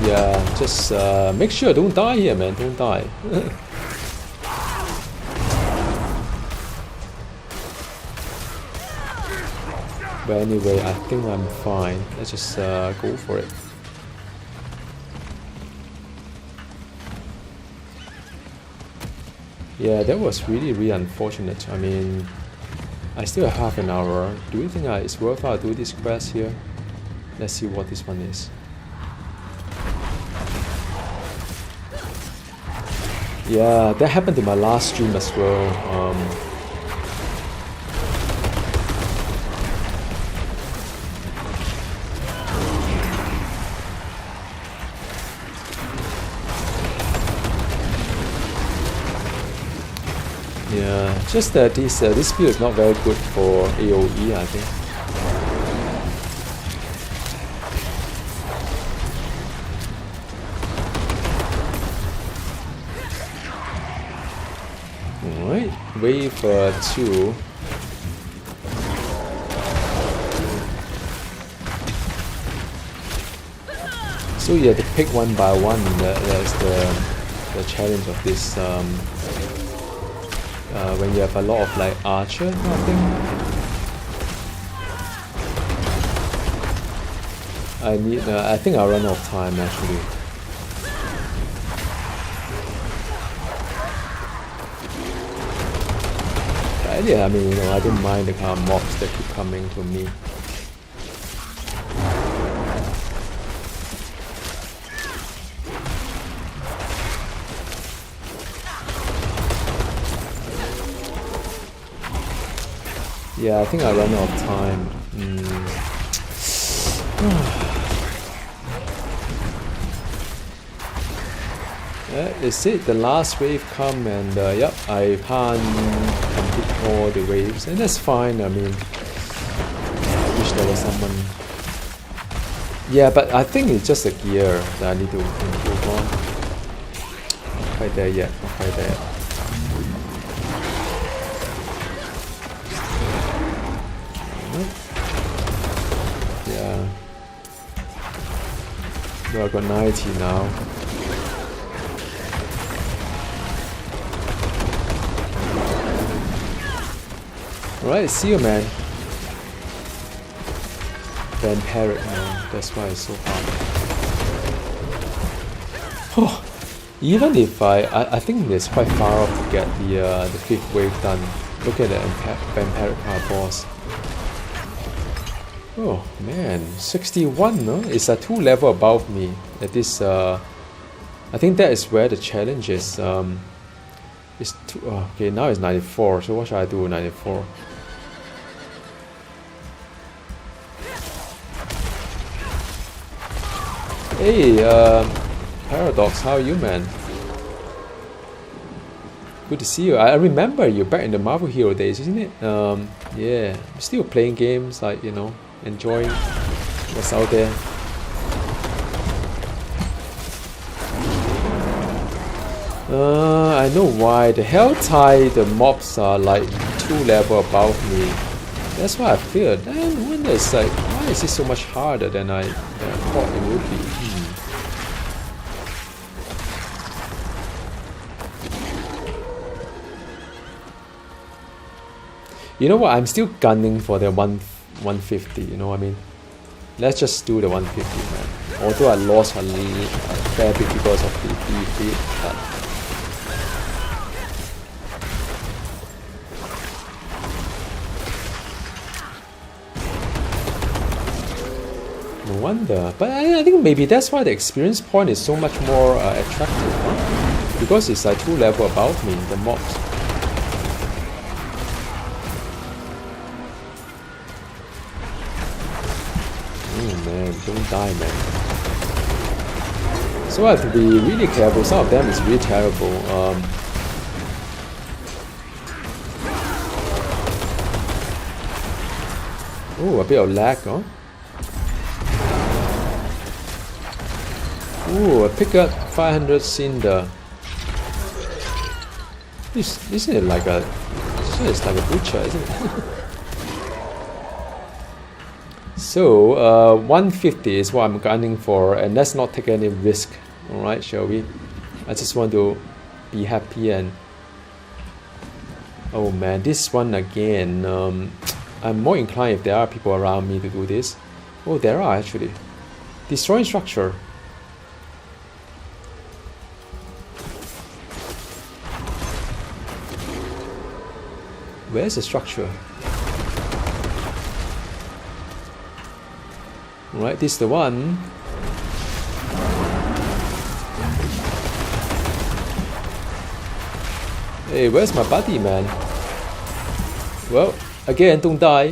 Yeah, just make sure don't die here, man. Don't die. But anyway, I think I'm fine. Let's just go for it. Yeah, that was really unfortunate. I mean, I still have half an hour. Do you think it's worthwhile to do this quest here? Let's see what this one is. Yeah, that happened in my last stream as well. Yeah, just that this build is not very good for AoE, I think. Alright, wave 2. So you have to pick one by one. That's the challenge of this. When you have a lot of like archer kind of thing. I think I'll run out of time actually. But yeah, I mean, you know, I don't mind the kind of mobs that keep coming to me. Yeah, I think I run out of time. Is it the last wave come and yep, I can't complete all the waves, and that's fine. I mean, I wish there was someone. Yeah, but I think it's just a gear that I need to improve on. quite there yet. Not quite there. Yeah. Well, I got 90 now. Alright, see you, man. Vampiric, man. That's why it's so hard. Oh, even if I think it's quite far off to get the 5th wave done. Look at the Vampiric hard boss. Oh man, 61, no? It's a 2 level above me. At this, I think that is where the challenge is. It's okay, now it's 94. So what should I do with 94? Hey, Paradox, how are you, man? Good to see you. I remember you back in the Marvel Hero days, isn't it? Yeah, I'm still playing games, like, you know, enjoying what's out there. I know why. The Helltide, the mobs are like 2 level above me. That's why I feared. I wonder, it's like, why is it so much harder than I thought it would be? You know what? I'm still gunning for the 150. You know what I mean? Let's just do the 150, man. Although I lost a fair bit because of the defeat, but no wonder. But I think maybe that's why the experience point is so much more attractive, huh? Because it's like 2 level above me, the mobs. Don't die, man. So I have to be really careful. Some of them is really terrible. Oh, a bit of lag, huh? Oh, I pick up 500 Cinder. Isn't it like a... It's like a butcher, isn't it? So, 150 is what I'm gunning for, and let's not take any risk. Alright, shall we? I just want to be happy and... Oh man, this one again. I'm more inclined if there are people around me to do this. Oh, there are actually. Destroying structure. Where's the structure? Right, this is the one. Hey, where's my buddy, man? Well, again, don't die.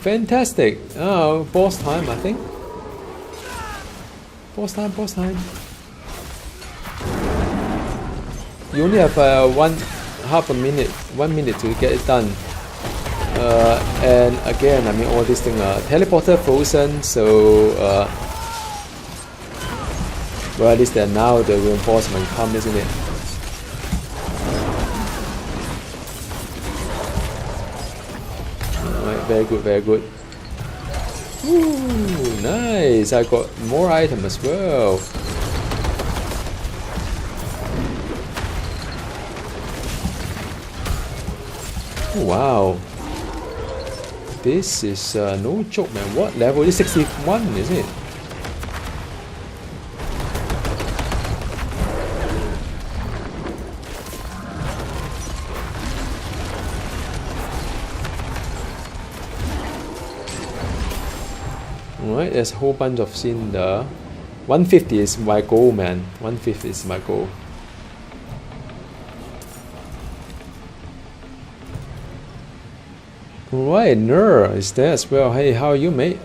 Fantastic. Oh, boss time, I think. Boss time, boss time. You only have 1 minute to get it done. And again, I mean, all these things are teleporter frozen, so well, at least now the reinforcement come, isn't it? Alright, very good, very good. Ooh, nice! I got more items as well. Wow, this is no joke, man. What level is 61, is it? Alright, there's a whole bunch of Cinder. 150 is my goal, man. 150 is my goal. Right, Nur is there as well. Hey, how are you, mate?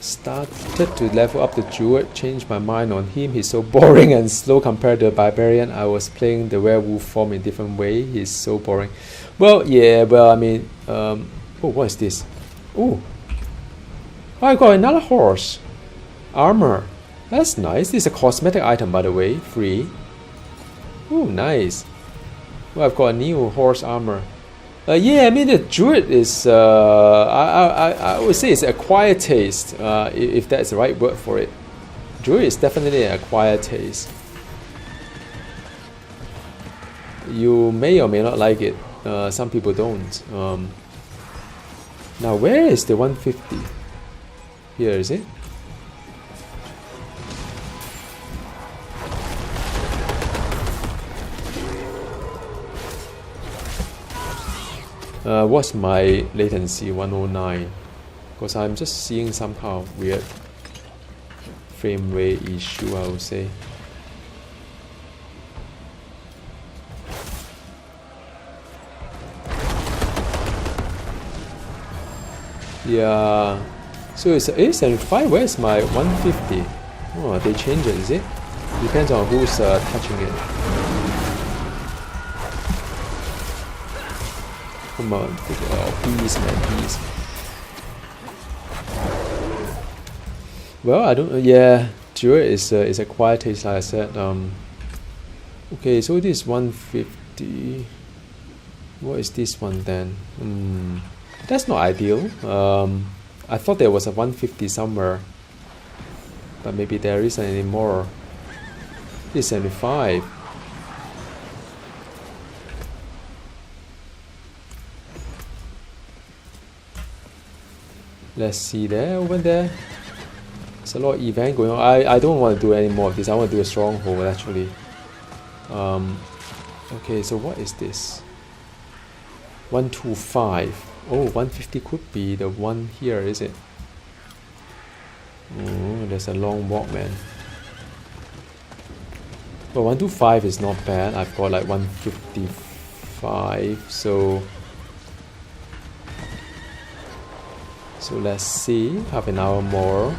Started to level up the Druid, changed my mind on him. He's so boring and slow compared to the Barbarian. I was playing the werewolf form in a different way. He's so boring. Well, yeah, well, I mean, Oh, what is this? Oh, I got another horse. Armor. That's nice. This is a cosmetic item, by the way. Free. Oh, nice. Well, I've got a new horse armor. Yeah, I mean the Druid is. I would say it's acquired taste. If that's the right word for it. Druid is definitely an acquired taste. You may or may not like it. Some people don't. Now, where is the 150? Here, is it? What's my latency? 109. Because I'm just seeing some kind of weird frame rate issue, I would say. Yeah, so it's 75. Where's my 150? Oh, they changed it, is it? Depends on who's touching it. Come on, oh, please, man, please. Well, I don't. Yeah, Druid is a quiet taste, like I said. Okay, so this is 150. What is this one then? That's not ideal. I thought there was a 150 somewhere, but maybe there isn't anymore. This is 75. Let's see there, over there. There's a lot of event going on. I don't want to do any more of this. I want to do a stronghold actually. Okay, so what is this? 125. Oh, 150 could be the one here, is it? Oh, there's a long walk, man. But 125 is not bad. I've got like 155, so let's see. Half an hour more.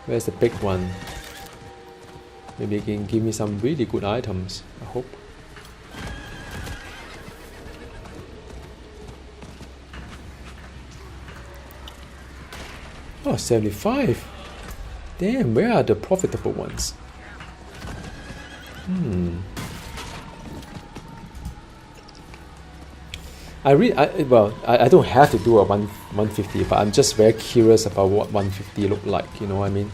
Where's the big one? Maybe it can give me some really good items, I hope. Oh, 75. Damn, where are the profitable ones? I don't have to do a 150, but I'm just very curious about what 150 look like, you know what I mean?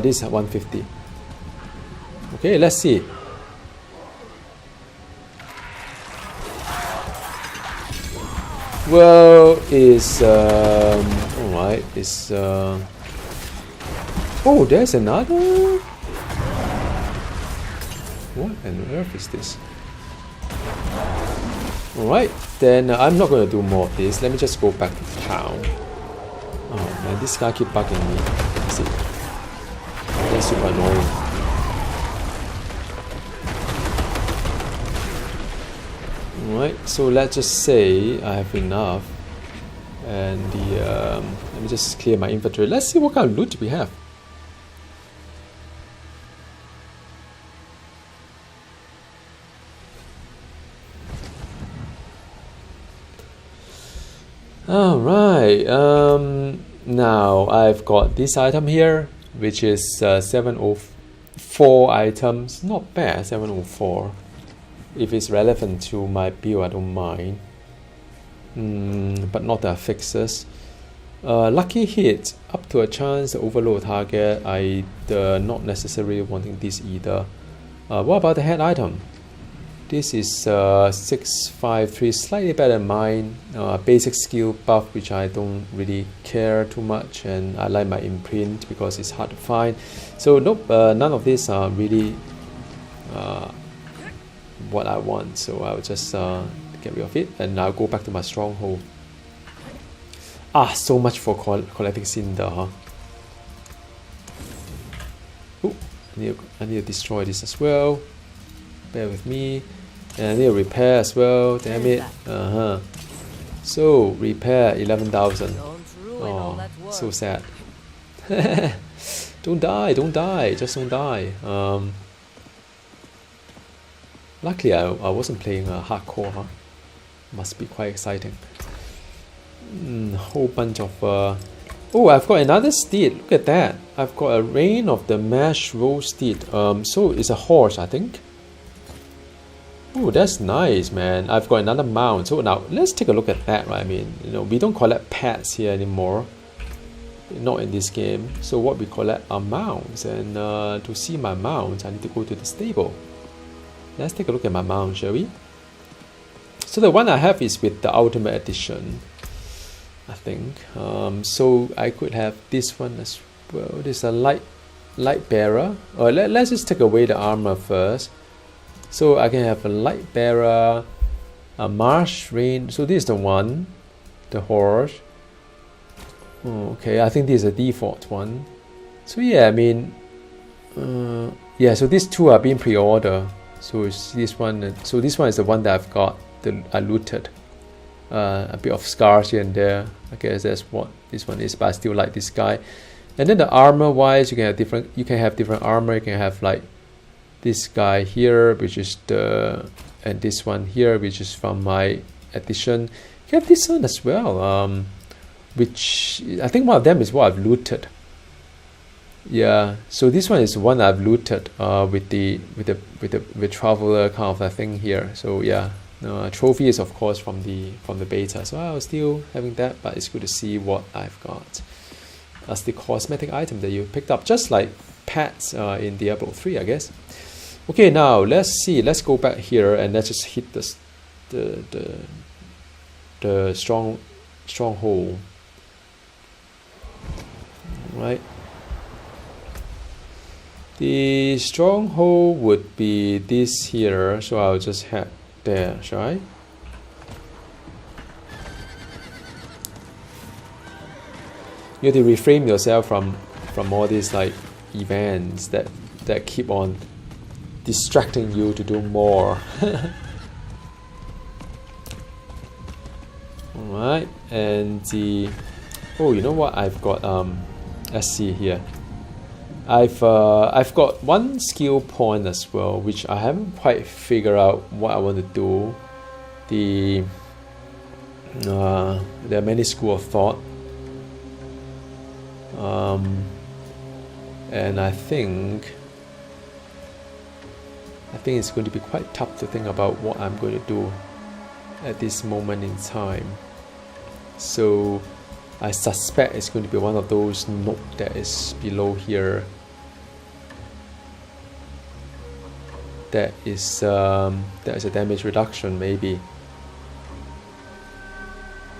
This is 150. Okay, let's see. Well, it's alright. It's oh, there's another. What on earth is this? Alright, then I'm not going to do more of this. Let me just go back to town. Oh man, this guy keep bugging me. See, that's super annoying. Alright, so let's just say I have enough, and the let me just clear my inventory. Let's see what kind of loot we have. Alright, now I've got this item here, which is 704 items. Not bad, 704. If it's relevant to my build, I don't mind. But not the fixes. Lucky hit, up to a chance to overload target. I not necessarily wanting this either. What about the head item? This is 653, slightly better than mine. Basic skill buff, which I don't really care too much, and I like my imprint because it's hard to find. So nope, none of these are really what I want. So I'll just get rid of it, and I'll go back to my stronghold. So much for collecting cinder, huh? Ooh, I need to destroy this as well. Bear with me. And I need to repair as well, damn it. So, repair 11,000. Oh, so sad. Don't die, just don't die. Luckily, I wasn't playing hardcore, huh? Must be quite exciting. Whole bunch of... Oh, I've got another steed. Look at that. I've got a Reign of the Mash Roll steed. So it's a horse, I think. Oh, that's nice, man. I've got another mount. So now, let's take a look at that, right? I mean, you know, we don't collect pets here anymore. Not in this game. So what we collect are mounts. And to see my mounts, I need to go to the stable. Let's take a look at my mount, shall we? So the one I have is with the Ultimate Edition, I think. So I could have this one as well. This is a light bearer. Or let's just take away the armor first. So I can have a light bearer, a marsh rain. So this is the one, the horse. Oh, okay, I think this is a default one. So yeah, I mean, yeah. So these two are being pre-ordered. So it's this one. So this one is the one that I've got. I looted. A bit of scars here and there. I guess that's what this one is. But I still like this guy. And then the armor wise, you can have different. You can have different armor. You can have like this guy here, which is the, and this one here, which is from my edition. You have this one as well. Which I think one of them is what I've looted. Yeah, so this one is one I've looted with the traveler kind of a thing here. So yeah, trophy is of course from the beta. So I was still having that, but it's good to see what I've got as the cosmetic item that you picked up, just like pets in Diablo 3, I guess. Okay, now let's see. Let's go back here and let's just hit this the stronghold. Right. The stronghold would be this here, so I'll just head there, shall I? You have to refrain yourself from all these like events that keep on distracting you to do more. Alright, and the, oh, you know what, I've got let's see here. I've got one skill point as well, which I haven't quite figured out what I want to do. There are many schools of thought, and I think it's going to be quite tough to think about what I'm going to do at this moment in time. So I suspect it's going to be one of those notes that is below here. That is a damage reduction, maybe,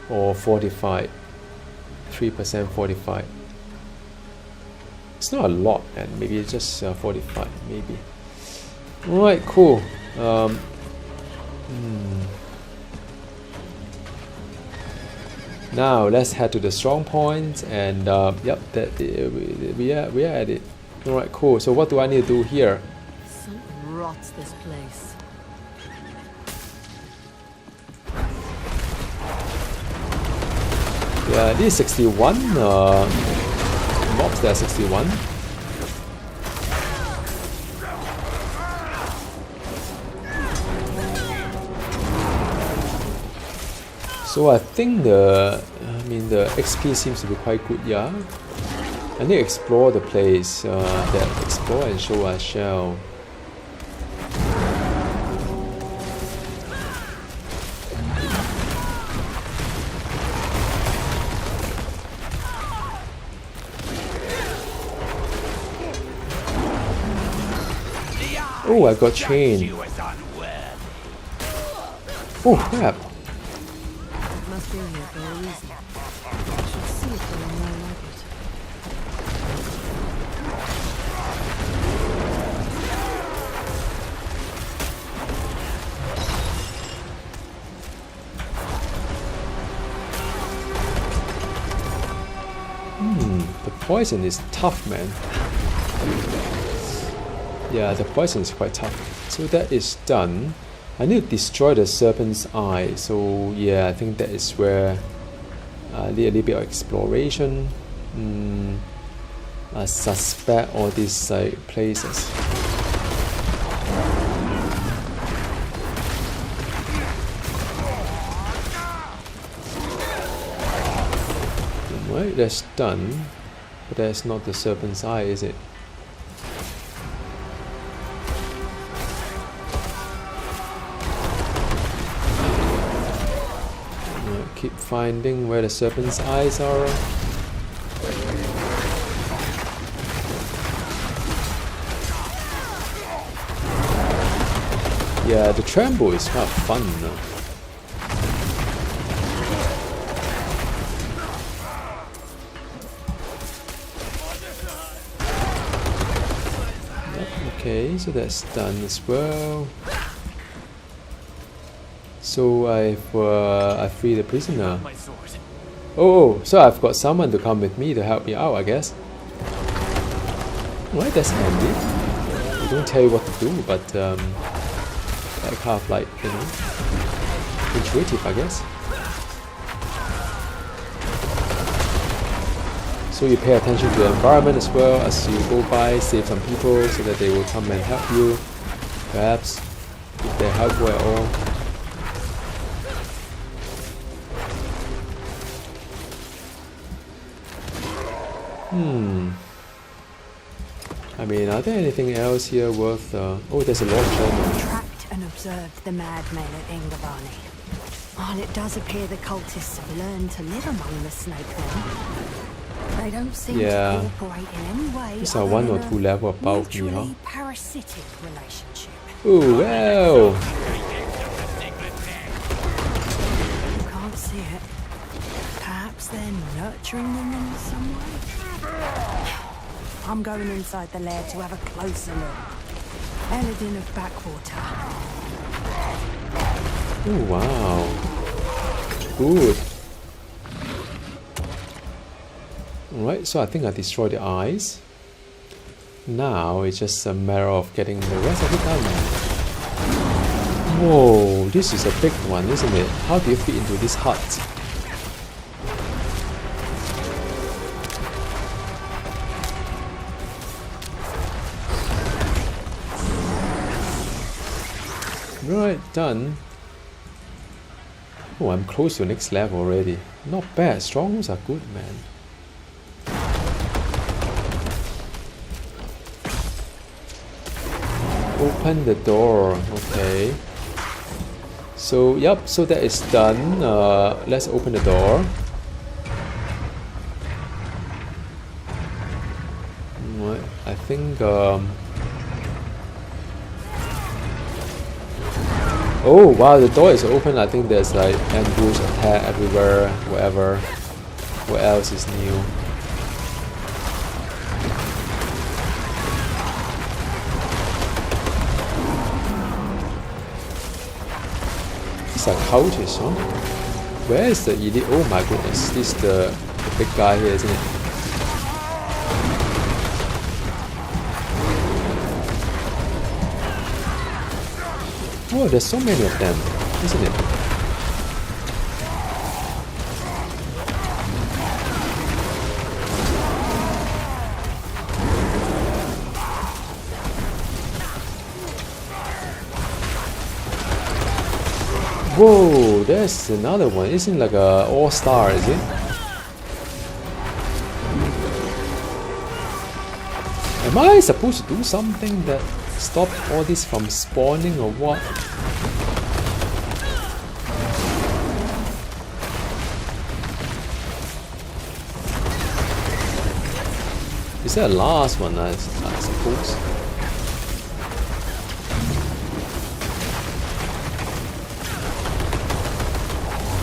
or 45, 3% 45. It's not a lot, and maybe it's just 45, maybe. All right, cool. Now let's head to the strong point, and yep, we are at it. All right, cool. So what do I need to do here? Something rots this place. Yeah, this is 61. Mobs there 61. So I think the XP seems to be quite good, yeah. I need to explore the place. That explore and show I shall. Oh, I got chained. Oh crap. Must be here for a reason. I should see if there are more like it. The poison is tough, man. Yeah, the poison is quite tough. So that is done. I need to destroy the serpent's eye. So yeah, I think that is where I need a little bit of exploration. I suspect all these places. Right, that's done. But that's not the serpent's eye, is it? Right, keep finding where the serpent's eyes are. Yeah, the tremble is kind of fun. Okay, so that's done as well. So I free the prisoner. Oh, so I've got someone to come with me to help me out, I guess. Right, that's handy. They don't tell you what to do, but I kind of like, you know, intuitive, I guess. So you pay attention to the environment as well as you go by, save some people so that they will come and help you, perhaps, if they're helpful at all. I mean, are there anything else here worth... oh, there's a log journal. Tracked and observed the madmen at Ingavani. While it does appear the cultists have learned to live among the snake men, they don't seem to cooperate in any way. These are 1 or 2 level above me, huh? Parasitic relationship. Oh, well! You can't see it. Perhaps they're nurturing them in some way. I'm going inside the lair to have a closer look. Eladin of Backwater. Oh, wow. Good. Alright, so I think I destroyed the eyes. Now it's just a matter of getting the rest of it done. Whoa, this is a big one, isn't it? How do you fit into this hut? Right, done. Oh, I'm close to the next level already. Not bad. Strongholds are good, man. Open the door. Okay. So, yep. So that is done. Let's open the door. Right. I think. Oh wow, the door is open. I think there's like ambush attack everywhere, whatever. What else is new? These are cultists, huh? Where is the elite? Oh my goodness, this is the big guy here, isn't it? Oh, there's so many of them, isn't it? Whoa, there's another one. Isn't it like a all-star, is it? Am I supposed to do something that stop all this from spawning or what? Is that the last one, I suppose?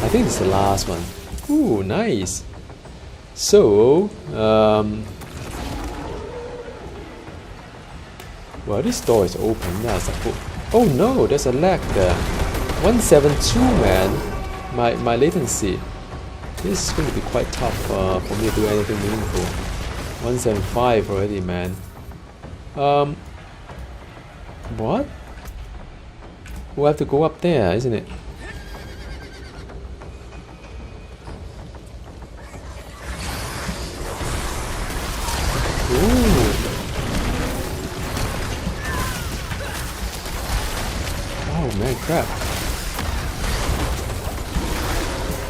I think it's the last one. Ooh, nice. So, well, this door is open, I suppose. Oh no, there's a lag there. 172, man. My latency. This is going to be quite tough for me to do anything meaningful. 175 already, man. What? We'll have to go up there, isn't it? Ooh. Oh man, crap.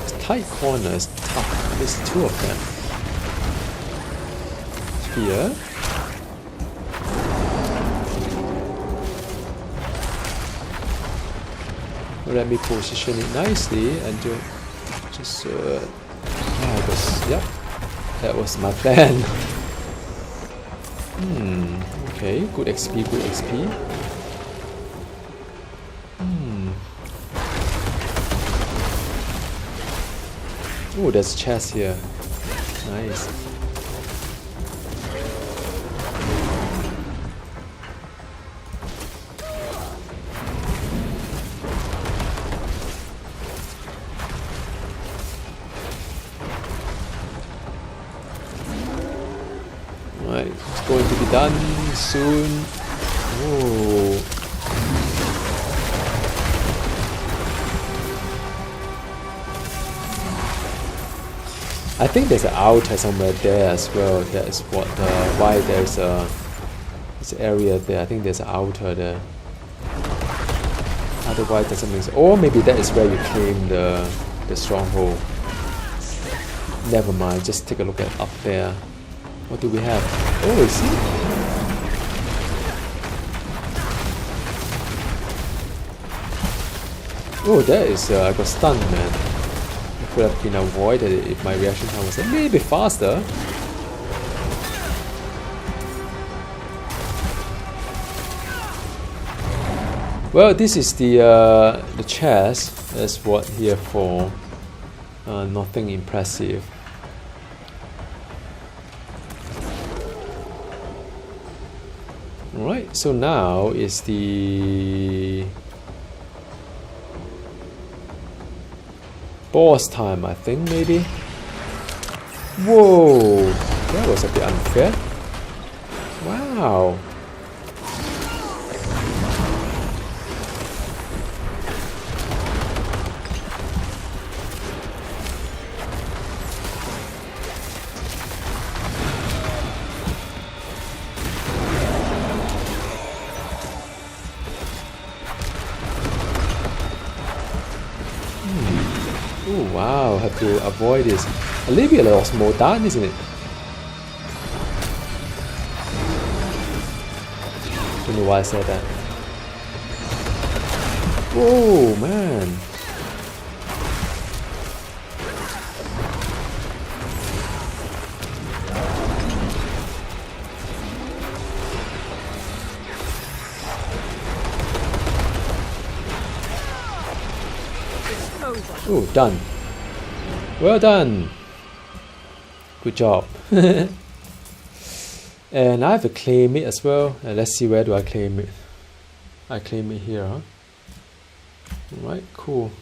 This tight corner is tough. There's 2 of them. here. Let me position it nicely and just yep, that was my plan. Okay, good XP, good XP. Oh, there's a chest here. Nice. Right, it's going to be done soon. Oh. I think there's an altar somewhere there as well. That is what why there's this area there. I think there's an altar there. Otherwise, it doesn't make sense. Or maybe that is where you claim the stronghold. Never mind. Just take a look at up there. What do we have? Oh, see. Oh, that is I got stunned, man. Could have been avoided if my reaction time was a little bit faster. Well, this is the chest. That's what here for. Nothing impressive. Alright, so now is the boss time, I think, maybe. Whoa, that was a bit unfair. Wow. Oh wow, have to avoid this. A little bit lost more done, isn't it? Don't know why I said that. Whoa, man. Oh, done. Well done. Good job. And I have to claim it as well. Let's see, where do I claim it? I claim it here, huh? Alright, cool.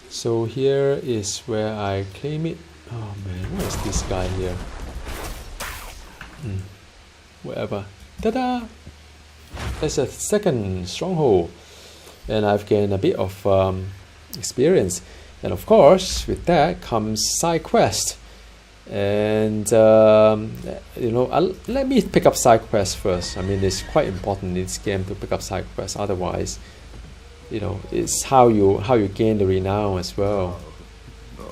So here is where I claim it. Oh man, what is this guy here? Whatever. Ta-da! That's a second stronghold. And I've gained a bit of experience. And of course, with that comes side quest. And you know, let me pick up side quest first. I mean, it's quite important in this game to pick up side quests. Otherwise, you know, it's how you gain the renown as well. No.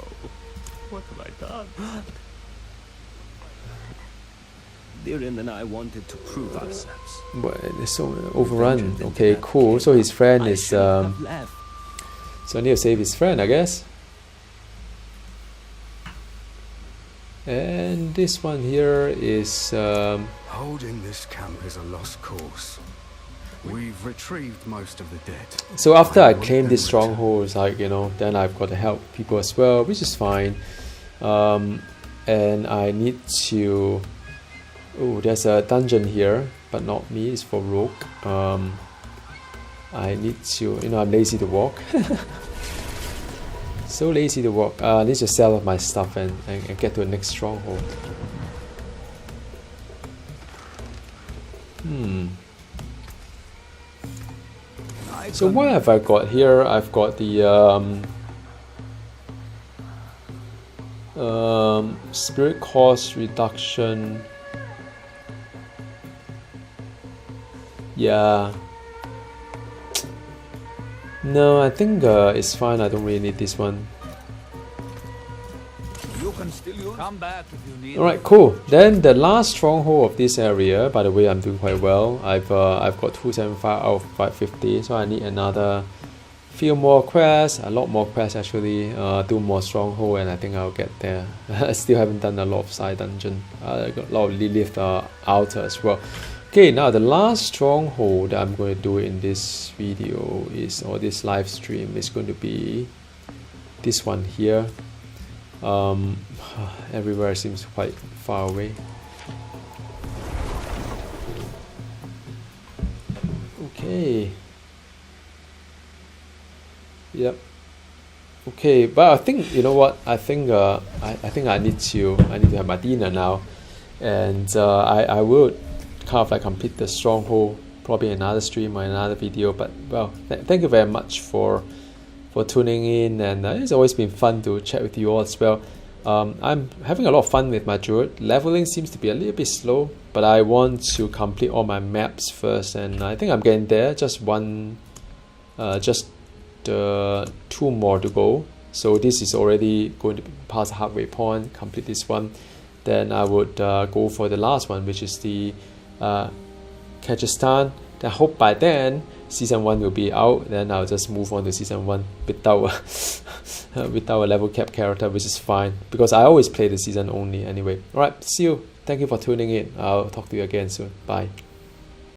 What have I done? Diren and I wanted to prove ourselves. But it's so overrun. Okay, cool. So his friend is so I need to save his friend, I guess. And this one here is holding this camp is a lost cause. We've retrieved most of the dead. So after I claim this stronghold, like, you know, then I've got to help people as well, which is fine. And I need to. Oh, there's a dungeon here, but not me. It's for rogue. I need to. You know, I'm lazy to walk. So lazy to walk. I need to sell off my stuff and get to the next stronghold. So what have I got here? I've got the spirit cost reduction. Yeah. No, I think it's fine. I don't really need this one. You can still use. Come back if you need. Alright, cool. Then the last stronghold of this area, by the way, I'm doing quite well. I've got 275 out of 550, so I need another few more quests, a lot more quests actually, do more stronghold, and I think I'll get there. I still haven't done a lot of side dungeon. I got a lot of Lilith outer as well. Okay, now the last stronghold that I'm going to do in this video is, or this live stream, is going to be this one here. Everywhere seems quite far away. Okay. Yep. Okay, but I think, you know what? I think I need to have my dinner now, and I will kind of like complete the stronghold probably in another stream or another video. But well, thank you very much for tuning in, and it's always been fun to chat with you all as well. I'm having a lot of fun with my Druid. Leveling seems to be a little bit slow, but I want to complete all my maps first, and I think I'm getting there. Just two more to go, so this is already going to be past the halfway point. Complete this one, then I would go for the last one, which is the Kyrgyzstan. I hope by then season 1 will be out, then I'll just move on to season 1 without without a level cap character, which is fine because I always play the season only anyway. Alright, see you. Thank you for tuning in. I'll talk to you again soon. Bye.